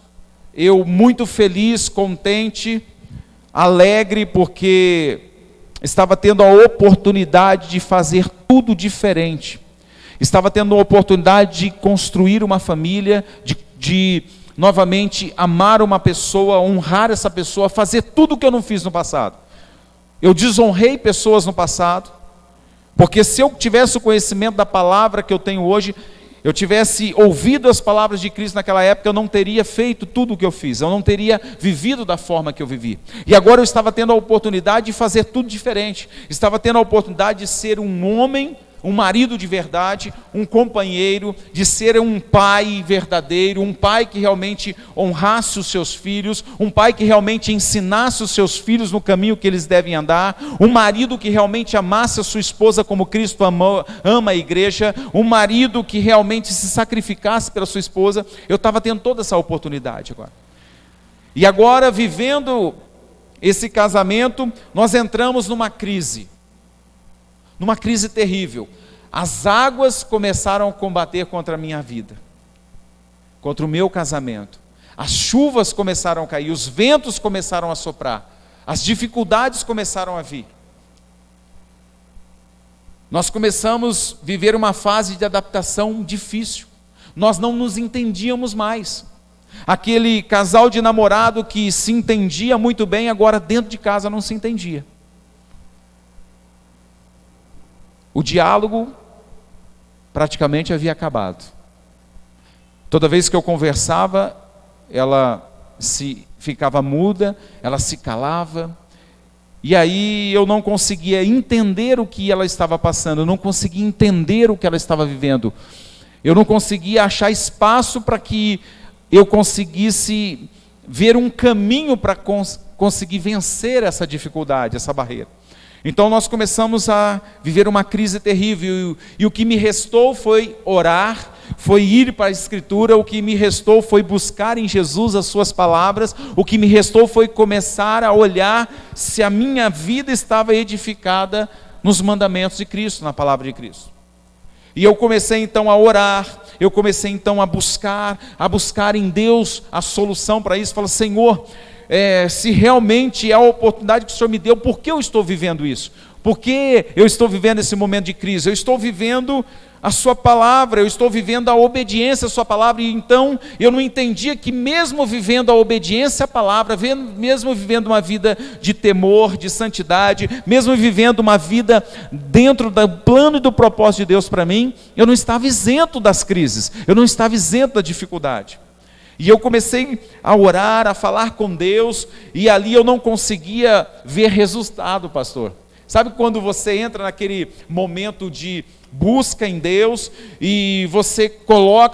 eu muito feliz, contente, alegre, porque estava tendo a oportunidade de fazer tudo diferente. Estava tendo a oportunidade de construir uma família, de novamente amar uma pessoa, honrar essa pessoa, fazer tudo o que eu não fiz no passado. Eu desonrei pessoas no passado, porque se eu tivesse o conhecimento da palavra que eu tenho hoje, eu tivesse ouvido as palavras de Cristo naquela época, eu não teria feito tudo o que eu fiz, eu não teria vivido da forma que eu vivi. E agora eu estava tendo a oportunidade de fazer tudo diferente, estava tendo a oportunidade de ser um homem um marido de verdade, um companheiro, de ser um pai verdadeiro, um pai que realmente honrasse os seus filhos, um pai que realmente ensinasse os seus filhos no caminho que eles devem andar, um marido que realmente amasse a sua esposa como Cristo ama a igreja, um marido que realmente se sacrificasse pela sua esposa. Eu estava tendo toda essa oportunidade agora. E agora, vivendo esse casamento, nós entramos numa crise terrível. As águas começaram a combater contra a minha vida, contra o meu casamento. As chuvas começaram a cair, os ventos começaram a soprar, as dificuldades começaram a vir. Nós começamos a viver uma fase de adaptação difícil. Nós não nos entendíamos mais. Aquele casal de namorado que se entendia muito bem, agora dentro de casa não se entendia. O diálogo praticamente havia acabado. Toda vez que eu conversava, ela ficava muda, ela se calava, e aí eu não conseguia entender o que ela estava passando, eu não conseguia entender o que ela estava vivendo, eu não conseguia achar espaço para que eu conseguisse ver um caminho para conseguir vencer essa dificuldade, essa barreira. Então nós começamos a viver uma crise terrível, e o que me restou foi orar, foi ir para a Escritura, o que me restou foi buscar em Jesus as suas palavras, o que me restou foi começar a olhar se a minha vida estava edificada nos mandamentos de Cristo, na palavra de Cristo. E eu comecei então a orar, eu comecei então a buscar em Deus a solução para isso. Falei: Senhor, se realmente é a oportunidade que o Senhor me deu, por que eu estou vivendo isso? Por que eu estou vivendo esse momento de crise? Eu estou vivendo a sua palavra, eu estou vivendo a obediência à sua palavra, e então eu não entendia que mesmo vivendo a obediência à palavra, mesmo vivendo uma vida de temor, de santidade, mesmo vivendo uma vida dentro do plano e do propósito de Deus para mim, eu não estava isento das crises, eu não estava isento da dificuldade. E eu comecei a orar, a falar com Deus, e ali eu não conseguia ver resultado, pastor. Sabe quando você entra naquele momento de busca em Deus, e você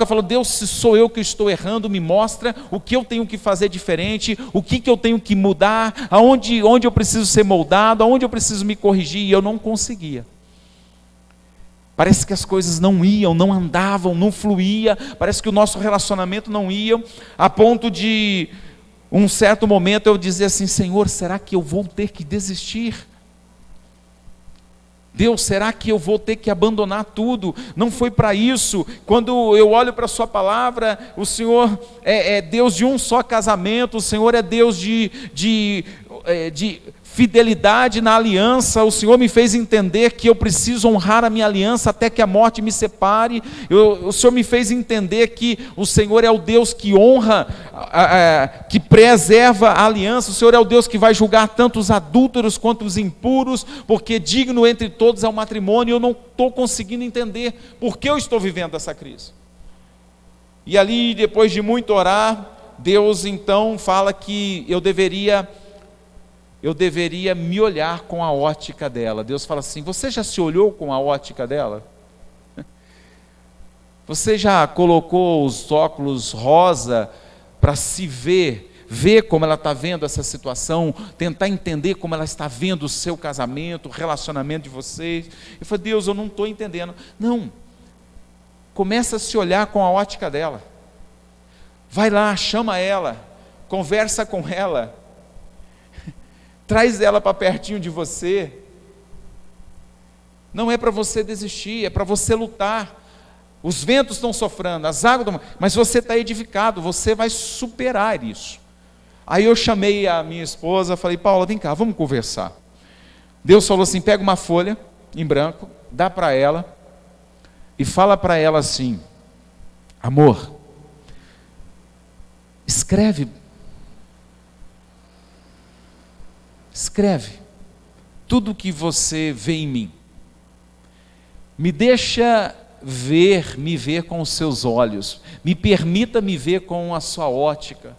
fala: Deus, se sou eu que estou errando, me mostra o que eu tenho que fazer diferente, o que eu tenho que mudar, onde eu preciso ser moldado, aonde eu preciso me corrigir, e eu não conseguia. Parece que as coisas não iam, não andavam, não fluía, parece que o nosso relacionamento não ia, a ponto de, um certo momento, eu dizer assim: Senhor, será que eu vou ter que desistir? Deus, será que eu vou ter que abandonar tudo? Não foi para isso. Quando eu olho para a sua palavra, o Senhor é Deus de um só casamento, o Senhor é Deus de fidelidade na aliança. O Senhor me fez entender que eu preciso honrar a minha aliança até que a morte me separe. O Senhor me fez entender que o Senhor é o Deus que honra, que preserva a aliança. O Senhor é o Deus que vai julgar tanto os adúlteros quanto os impuros, porque digno entre todos é o matrimônio. Eu não estou conseguindo entender por que eu estou vivendo essa crise. E ali, depois de muito orar, Deus então fala que eu deveria me olhar com a ótica dela. Deus fala assim: você já se olhou com a ótica dela? Você já colocou os óculos rosa para se ver como ela está vendo essa situação, tentar entender como ela está vendo o seu casamento, o relacionamento de vocês? Eu falei: Deus, eu não estou entendendo. Não, começa a se olhar com a ótica dela. Vai lá, chama ela, conversa com ela, traz ela para pertinho de você. Não é para você desistir, é para você lutar. Os ventos estão sofrendo, as águas estão... mas você está edificado, você vai superar isso. Aí eu chamei a minha esposa, falei: Paula, vem cá, vamos conversar. Deus falou assim: pega uma folha em branco, dá para ela, e fala para ela assim: amor, escreve tudo o que você vê em mim. Me deixa me ver com os seus olhos. Me permita me ver com a sua ótica.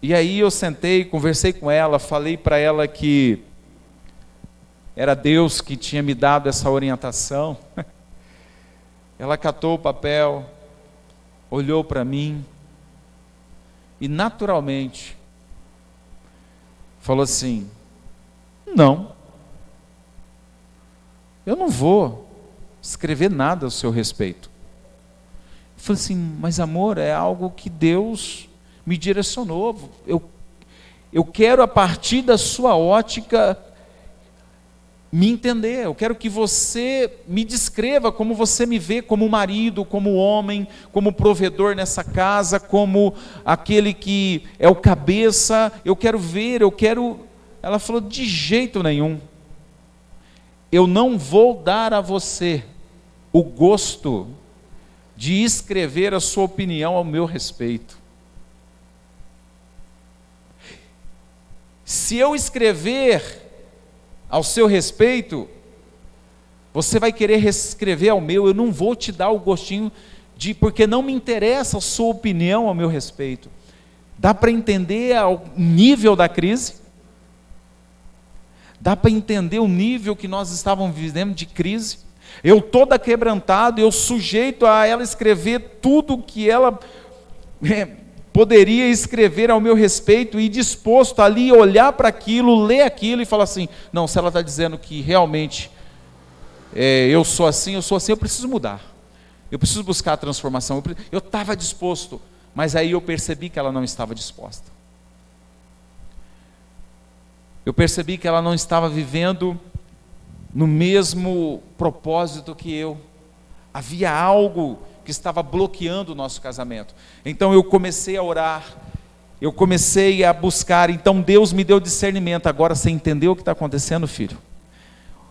E aí eu sentei, conversei com ela, falei para ela que era Deus que tinha me dado essa orientação. Ela catou o papel, olhou para mim e naturalmente falou assim: não, eu não vou escrever nada ao seu respeito. Eu falei assim: mas amor, é algo que Deus me direcionou, eu quero a partir da sua ótica me entender, eu quero que você me descreva como você me vê, como marido, como homem, como provedor nessa casa, como aquele que é o cabeça, eu quero ver, Ela falou: de jeito nenhum, eu não vou dar a você o gosto de escrever a sua opinião ao meu respeito. Se eu escrever ao seu respeito, você vai querer reescrever ao meu. Eu não vou te dar o gostinho porque não me interessa a sua opinião ao meu respeito. Dá para entender o nível da crise? Dá para entender o nível que nós estávamos vivendo de crise? Eu toda quebrantado, eu sujeito a ela escrever tudo o que ela poderia escrever ao meu respeito, e disposto ali olhar para aquilo, ler aquilo e falar assim: não, se ela está dizendo que realmente eu sou assim, eu preciso mudar, eu preciso buscar a transformação. Eu estava disposto, mas aí eu percebi que ela não estava disposta. Eu percebi que ela não estava vivendo no mesmo propósito que eu. Havia algo que estava bloqueando o nosso casamento. Então eu comecei a orar, eu comecei a buscar. Então Deus me deu discernimento. Agora você entendeu o que está acontecendo, filho?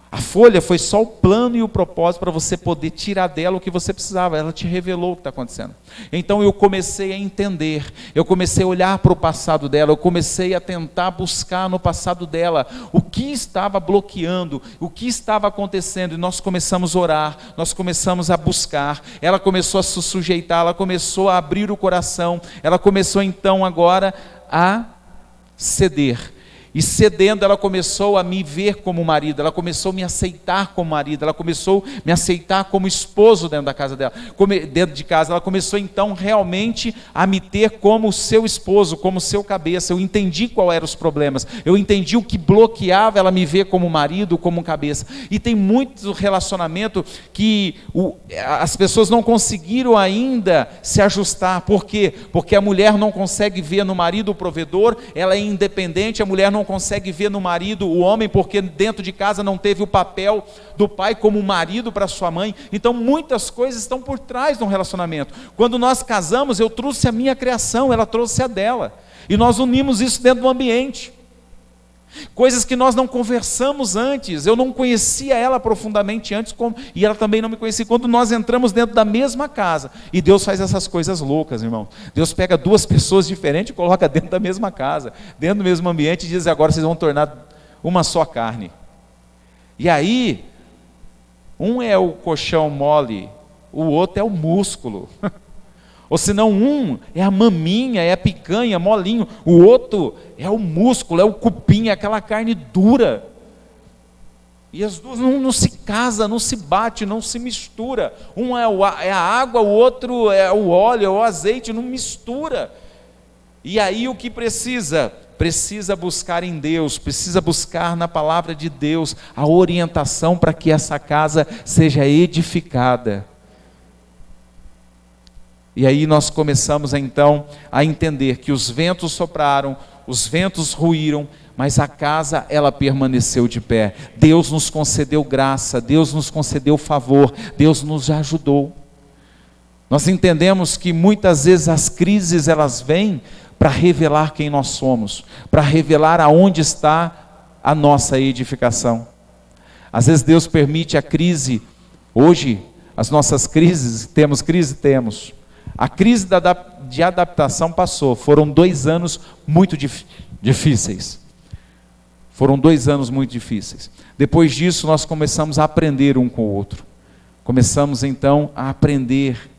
A folha foi só o plano e o propósito para você poder tirar dela o que você precisava. Ela te revelou o que está acontecendo. Então eu comecei a entender, eu comecei a olhar para o passado dela, eu comecei a tentar buscar no passado dela o que estava bloqueando, o que estava acontecendo, e nós começamos a orar, nós começamos a buscar. Ela começou a se sujeitar, ela começou a abrir o coração, ela começou então agora a ceder. E cedendo, ela começou a me ver como marido, ela começou a me aceitar como marido, ela começou a me aceitar como esposo dentro da casa dela, dentro de casa. Ela começou então realmente a me ter como seu esposo, como seu cabeça. Eu entendi qual eram os problemas, eu entendi o que bloqueava ela me ver como marido, como cabeça. E tem muito relacionamento que as pessoas não conseguiram ainda se ajustar. Por quê? Porque a mulher não consegue ver no marido o provedor, ela é independente. A mulher não consegue ver no marido o homem, porque dentro de casa não teve o papel do pai como marido para sua mãe. Então muitas coisas estão por trás de um relacionamento. Quando nós casamos, eu trouxe a minha criação, ela trouxe a dela, e nós unimos isso dentro do ambiente. Coisas que nós não conversamos antes, eu não conhecia ela profundamente antes, e ela também não me conhecia. Quando nós entramos dentro da mesma casa, e Deus faz essas coisas loucas, irmão. Deus pega duas pessoas diferentes e coloca dentro da mesma casa, dentro do mesmo ambiente, e diz: agora vocês vão tornar uma só carne. E aí, um é o colchão mole, o outro é o músculo. Ou senão um é a maminha, é a picanha, molinho. O outro é o músculo, é o cupim, é aquela carne dura. E as duas não se casam, não se bate, não se mistura. Um é a água, o outro é o óleo, é o azeite, não mistura. E aí o que precisa? Precisa buscar em Deus, precisa buscar na palavra de Deus a orientação para que essa casa seja edificada. E aí nós começamos então a entender que os ventos sopraram, os ventos ruíram, mas a casa ela permaneceu de pé. Deus nos concedeu graça, Deus nos concedeu favor, Deus nos ajudou. Nós entendemos que muitas vezes as crises elas vêm para revelar quem nós somos, para revelar aonde está a nossa edificação. Às vezes Deus permite a crise. Hoje as nossas crises, temos crise? Temos. A crise de adaptação passou, foram 2 anos muito difíceis. Foram 2 anos muito difíceis. Depois disso nós começamos a aprender um com o outro. Começamos então a aprender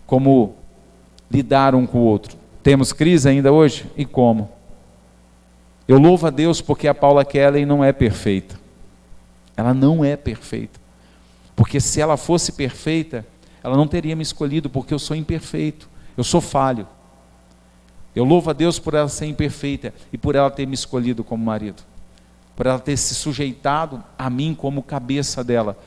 como lidar um com o outro. Temos crise ainda hoje? E como? Eu louvo a Deus porque a Paula Kelly não é perfeita. Ela não é perfeita. Porque se ela fosse perfeita, ela não teria me escolhido, porque eu sou imperfeito, eu sou falho. Eu louvo a Deus por ela ser imperfeita e por ela ter me escolhido como marido, por ela ter se sujeitado a mim como cabeça dela.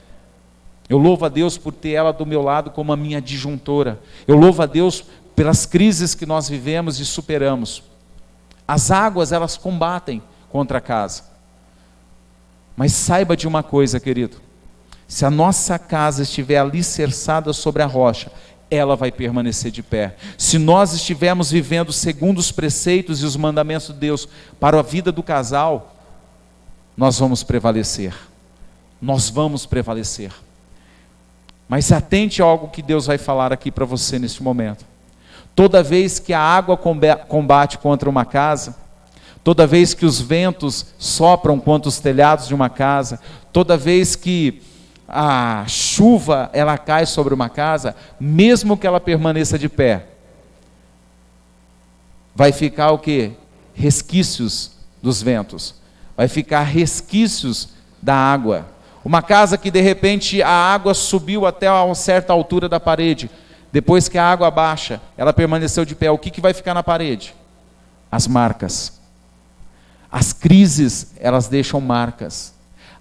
Eu louvo a Deus por ter ela do meu lado como a minha adjuntora. Eu louvo a Deus pelas crises que nós vivemos e superamos. As águas, elas combatem contra a casa. Mas saiba de uma coisa, querido: se a nossa casa estiver alicerçada sobre a rocha, ela vai permanecer de pé. Se nós estivermos vivendo segundo os preceitos e os mandamentos de Deus para a vida do casal, nós vamos prevalecer. Nós vamos prevalecer. Mas atente a algo que Deus vai falar aqui para você neste momento. Toda vez que a água combate contra uma casa, toda vez que os ventos sopram contra os telhados de uma casa, toda vez que a chuva ela cai sobre uma casa, mesmo que ela permaneça de pé, vai ficar o quê? Resquícios dos ventos, vai ficar resquícios da água. Uma casa que de repente a água subiu até uma certa altura da parede, depois que a água baixa, ela permaneceu de pé, o que vai ficar na parede? As marcas. As crises, elas deixam marcas.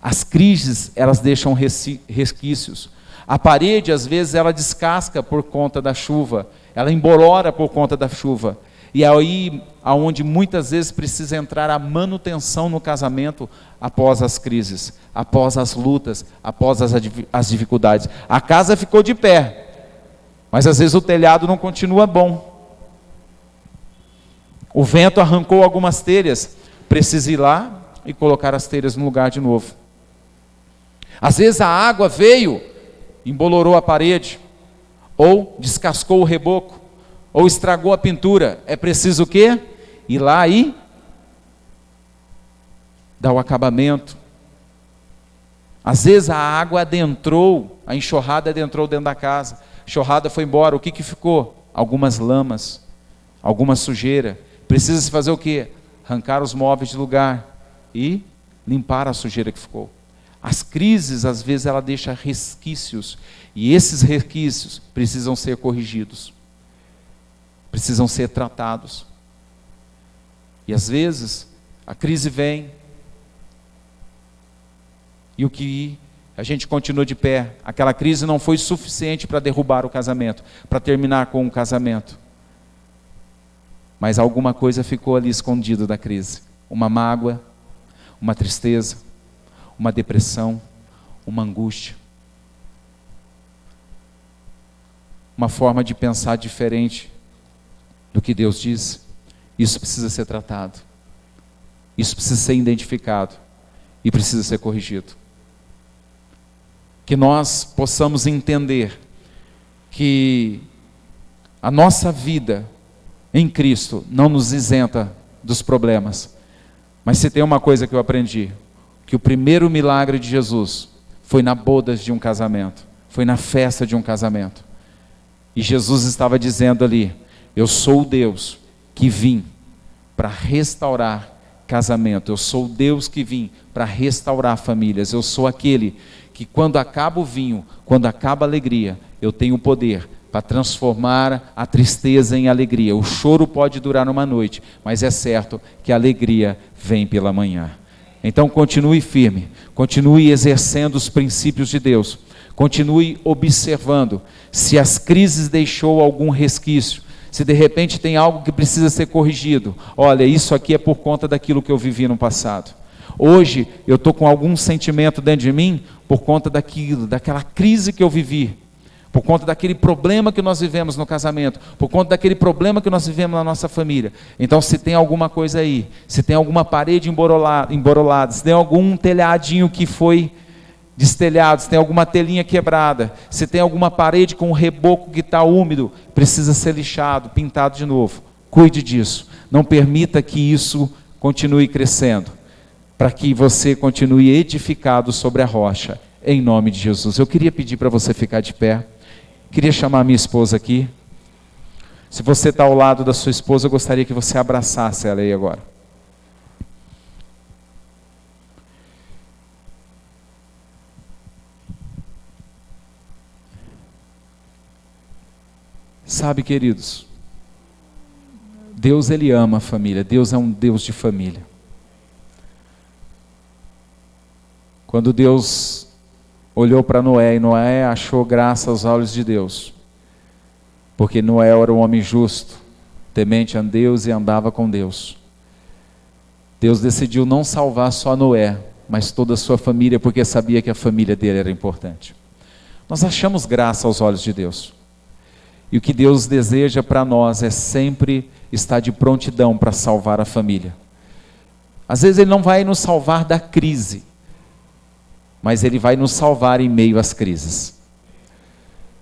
As crises, elas deixam resquícios. A parede, às vezes, ela descasca por conta da chuva, ela embolora por conta da chuva. E é aí aonde muitas vezes precisa entrar a manutenção no casamento após as crises, após as lutas, após as dificuldades. A casa ficou de pé, mas às vezes o telhado não continua bom. O vento arrancou algumas telhas, precisa ir lá e colocar as telhas no lugar de novo. Às vezes a água veio, embolorou a parede, ou descascou o reboco, ou estragou a pintura. É preciso o quê? Ir lá e dar o acabamento. Às vezes a água adentrou, a enxurrada adentrou dentro da casa, a enxurrada foi embora, o que ficou? Algumas lamas, alguma sujeira. Precisa se fazer o quê? Arrancar os móveis de lugar e limpar a sujeira que ficou. As crises, às vezes, ela deixa resquícios, e esses resquícios precisam ser corrigidos, precisam ser tratados. E às vezes, a crise vem, e o que a gente continua de pé, aquela crise não foi suficiente para derrubar o casamento, para terminar com o casamento. Mas alguma coisa ficou ali escondida da crise. Uma mágoa, uma tristeza, uma depressão, uma angústia. Uma forma de pensar diferente do que Deus diz. Isso precisa ser tratado. Isso precisa ser identificado. E precisa ser corrigido. Que nós possamos entender que a nossa vida em Cristo não nos isenta dos problemas. Mas se tem uma coisa que eu aprendi, que o primeiro milagre de Jesus foi na bodas de um casamento, foi na festa de um casamento. E Jesus estava dizendo ali: eu sou o Deus que vim para restaurar casamento, eu sou o Deus que vim para restaurar famílias, eu sou aquele que quando acaba o vinho, quando acaba a alegria, eu tenho o poder para transformar a tristeza em alegria. O choro pode durar uma noite, mas é certo que a alegria vem pela manhã. Então continue firme, continue exercendo os princípios de Deus, continue observando se as crises deixou algum resquício, se de repente tem algo que precisa ser corrigido. Olha, isso aqui é por conta daquilo que eu vivi no passado. Hoje eu estou com algum sentimento dentro de mim por conta daquilo, daquela crise que eu vivi, por conta daquele problema que nós vivemos no casamento, por conta daquele problema que nós vivemos na nossa família. Então, se tem alguma coisa aí, se tem alguma parede emborolada, se tem algum telhadinho que foi destelhado, se tem alguma telinha quebrada, se tem alguma parede com um reboco que está úmido, precisa ser lixado, pintado de novo. Cuide disso. Não permita que isso continue crescendo, para que você continue edificado sobre a rocha, em nome de Jesus. Eu queria pedir para você ficar de pé. Queria chamar a minha esposa aqui. Se você está ao lado da sua esposa, eu gostaria que você abraçasse ela aí agora. Sabe, queridos, Deus, Ele ama a família. Deus é um Deus de família. Quando Deus olhou para Noé, e Noé achou graça aos olhos de Deus, porque Noé era um homem justo, temente a Deus e andava com Deus. Deus decidiu não salvar só Noé, mas toda a sua família, porque sabia que a família dele era importante. Nós achamos graça aos olhos de Deus. E o que Deus deseja para nós é sempre estar de prontidão para salvar a família. Às vezes Ele não vai nos salvar da crise, mas Ele vai nos salvar em meio às crises.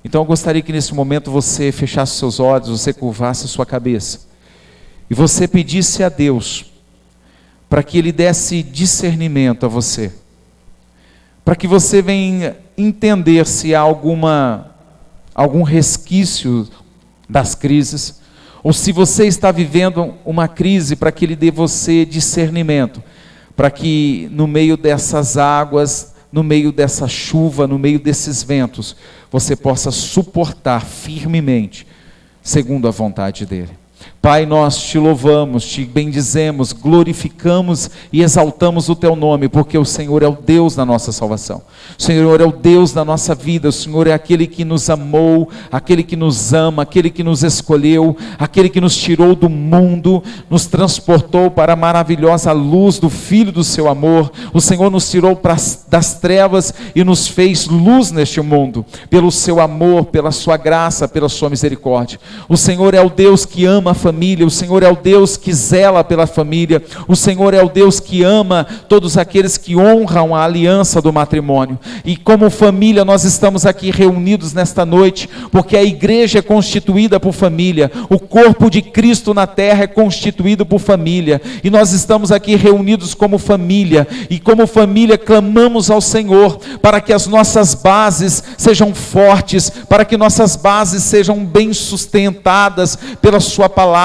Então eu gostaria que nesse momento você fechasse seus olhos, você curvasse sua cabeça, e você pedisse a Deus, para que Ele desse discernimento a você, para que você venha entender se há algum resquício das crises, ou se você está vivendo uma crise, para que Ele dê você discernimento, para que no meio dessas águas, no meio dessa chuva, no meio desses ventos, você possa suportar firmemente, segundo a vontade dEle. Pai, nós te louvamos, te bendizemos, glorificamos e exaltamos o teu nome, porque o Senhor é o Deus da nossa salvação. O Senhor é o Deus da nossa vida. O Senhor é aquele que nos amou, aquele que nos ama, aquele que nos escolheu, aquele que nos tirou do mundo, nos transportou para a maravilhosa luz do Filho do seu amor. O Senhor nos tirou das trevas e nos fez luz neste mundo, pelo seu amor, pela sua graça, pela sua misericórdia. O Senhor é o Deus que ama a família, o Senhor é o Deus que zela pela família, o Senhor é o Deus que ama todos aqueles que honram a aliança do matrimônio. E como família nós estamos aqui reunidos nesta noite, porque a igreja é constituída por família, o corpo de Cristo na terra é constituído por família, e nós estamos aqui reunidos como família, e como família clamamos ao Senhor, para que as nossas bases sejam fortes, para que nossas bases sejam bem sustentadas pela sua palavra,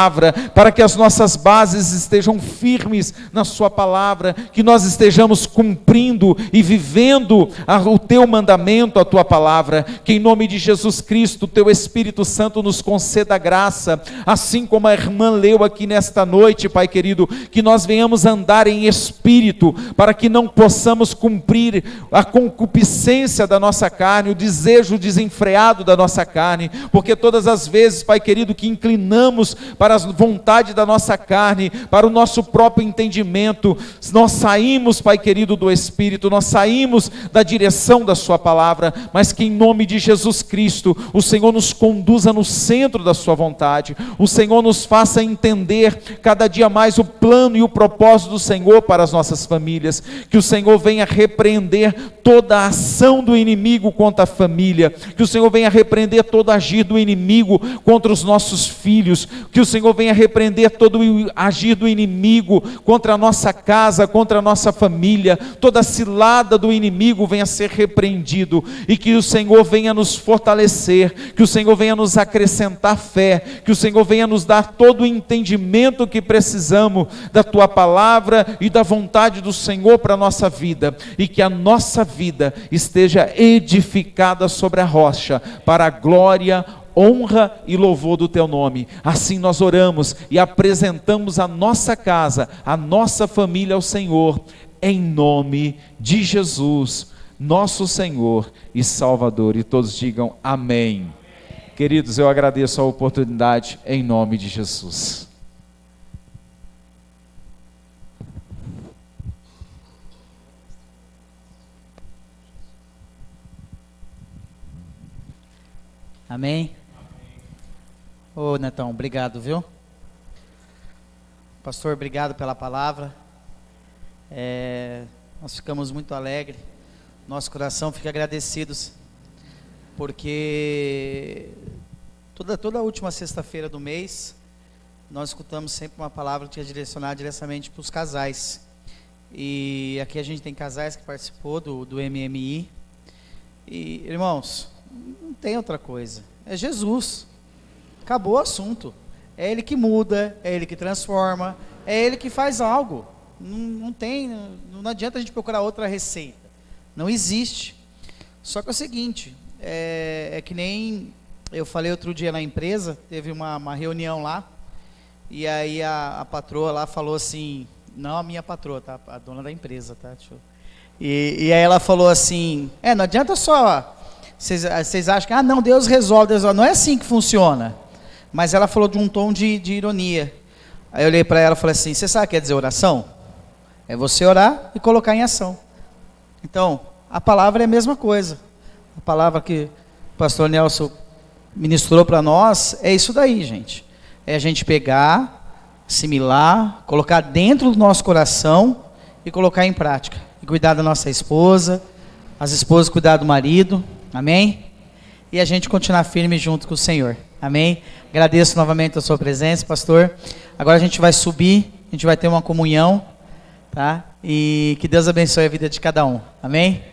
para que as nossas bases estejam firmes na sua palavra, que nós estejamos cumprindo e vivendo o teu mandamento, a tua palavra, que em nome de Jesus Cristo, o teu Espírito Santo nos conceda graça, assim como a irmã leu aqui nesta noite, Pai querido, que nós venhamos andar em espírito, para que não possamos cumprir a concupiscência da nossa carne, o desejo desenfreado da nossa carne, porque todas as vezes, Pai querido, que inclinamos para a vontade da nossa carne, para o nosso próprio entendimento, nós saímos, Pai querido, do Espírito, nós saímos da direção da sua palavra, mas que em nome de Jesus Cristo, o Senhor nos conduza no centro da sua vontade, o Senhor nos faça entender cada dia mais o plano e o propósito do Senhor para as nossas famílias, que o Senhor venha repreender toda a ação do inimigo contra a família, que o Senhor venha repreender todo agir do inimigo contra os nossos filhos, que o Senhor venha repreender todo o agir do inimigo contra a nossa casa, contra a nossa família, toda cilada do inimigo venha ser repreendido, e que o Senhor venha nos fortalecer, que o Senhor venha nos acrescentar fé, que o Senhor venha nos dar todo o entendimento que precisamos da tua palavra e da vontade do Senhor para a nossa vida, e que a nossa vida esteja edificada sobre a rocha, para a glória, honra e louvor do teu nome. Assim nós oramos e apresentamos a nossa casa, a nossa família ao Senhor, em nome de Jesus, nosso Senhor e Salvador. E todos digam amém. Queridos, eu agradeço a oportunidade em nome de Jesus. Amém? Ô Netão, obrigado, viu? Pastor, obrigado pela palavra. Nós ficamos muito alegres, nosso coração fica agradecidos, porque toda a última sexta-feira do mês, nós escutamos sempre uma palavra que é direcionada diretamente para os casais. E aqui a gente tem casais que participou do MMI. E, irmãos, não tem outra coisa, é Jesus, acabou o assunto, é Ele que muda, é Ele que transforma, é Ele que faz algo, não adianta a gente procurar outra receita, não existe. Só que é o seguinte, é que nem eu falei outro dia na empresa, teve uma reunião lá, e aí a patroa lá falou assim, não a minha patroa, tá? A dona da empresa, tá? E aí ela falou assim, não adianta só, vocês acham que, não, Deus resolve, não é assim que funciona. Mas ela falou de um tom de ironia. Aí eu olhei para ela e falei assim, você sabe o que quer dizer oração? É você orar e colocar em ação. Então, a palavra é a mesma coisa. A palavra que o pastor Nelson ministrou para nós é isso daí, gente. É a gente pegar, assimilar, colocar dentro do nosso coração e colocar em prática. E cuidar da nossa esposa, as esposas cuidar do marido, amém? E a gente continuar firme junto com o Senhor, amém? Agradeço novamente a sua presença, pastor. Agora a gente vai subir, a gente vai ter uma comunhão, tá? E que Deus abençoe a vida de cada um, amém?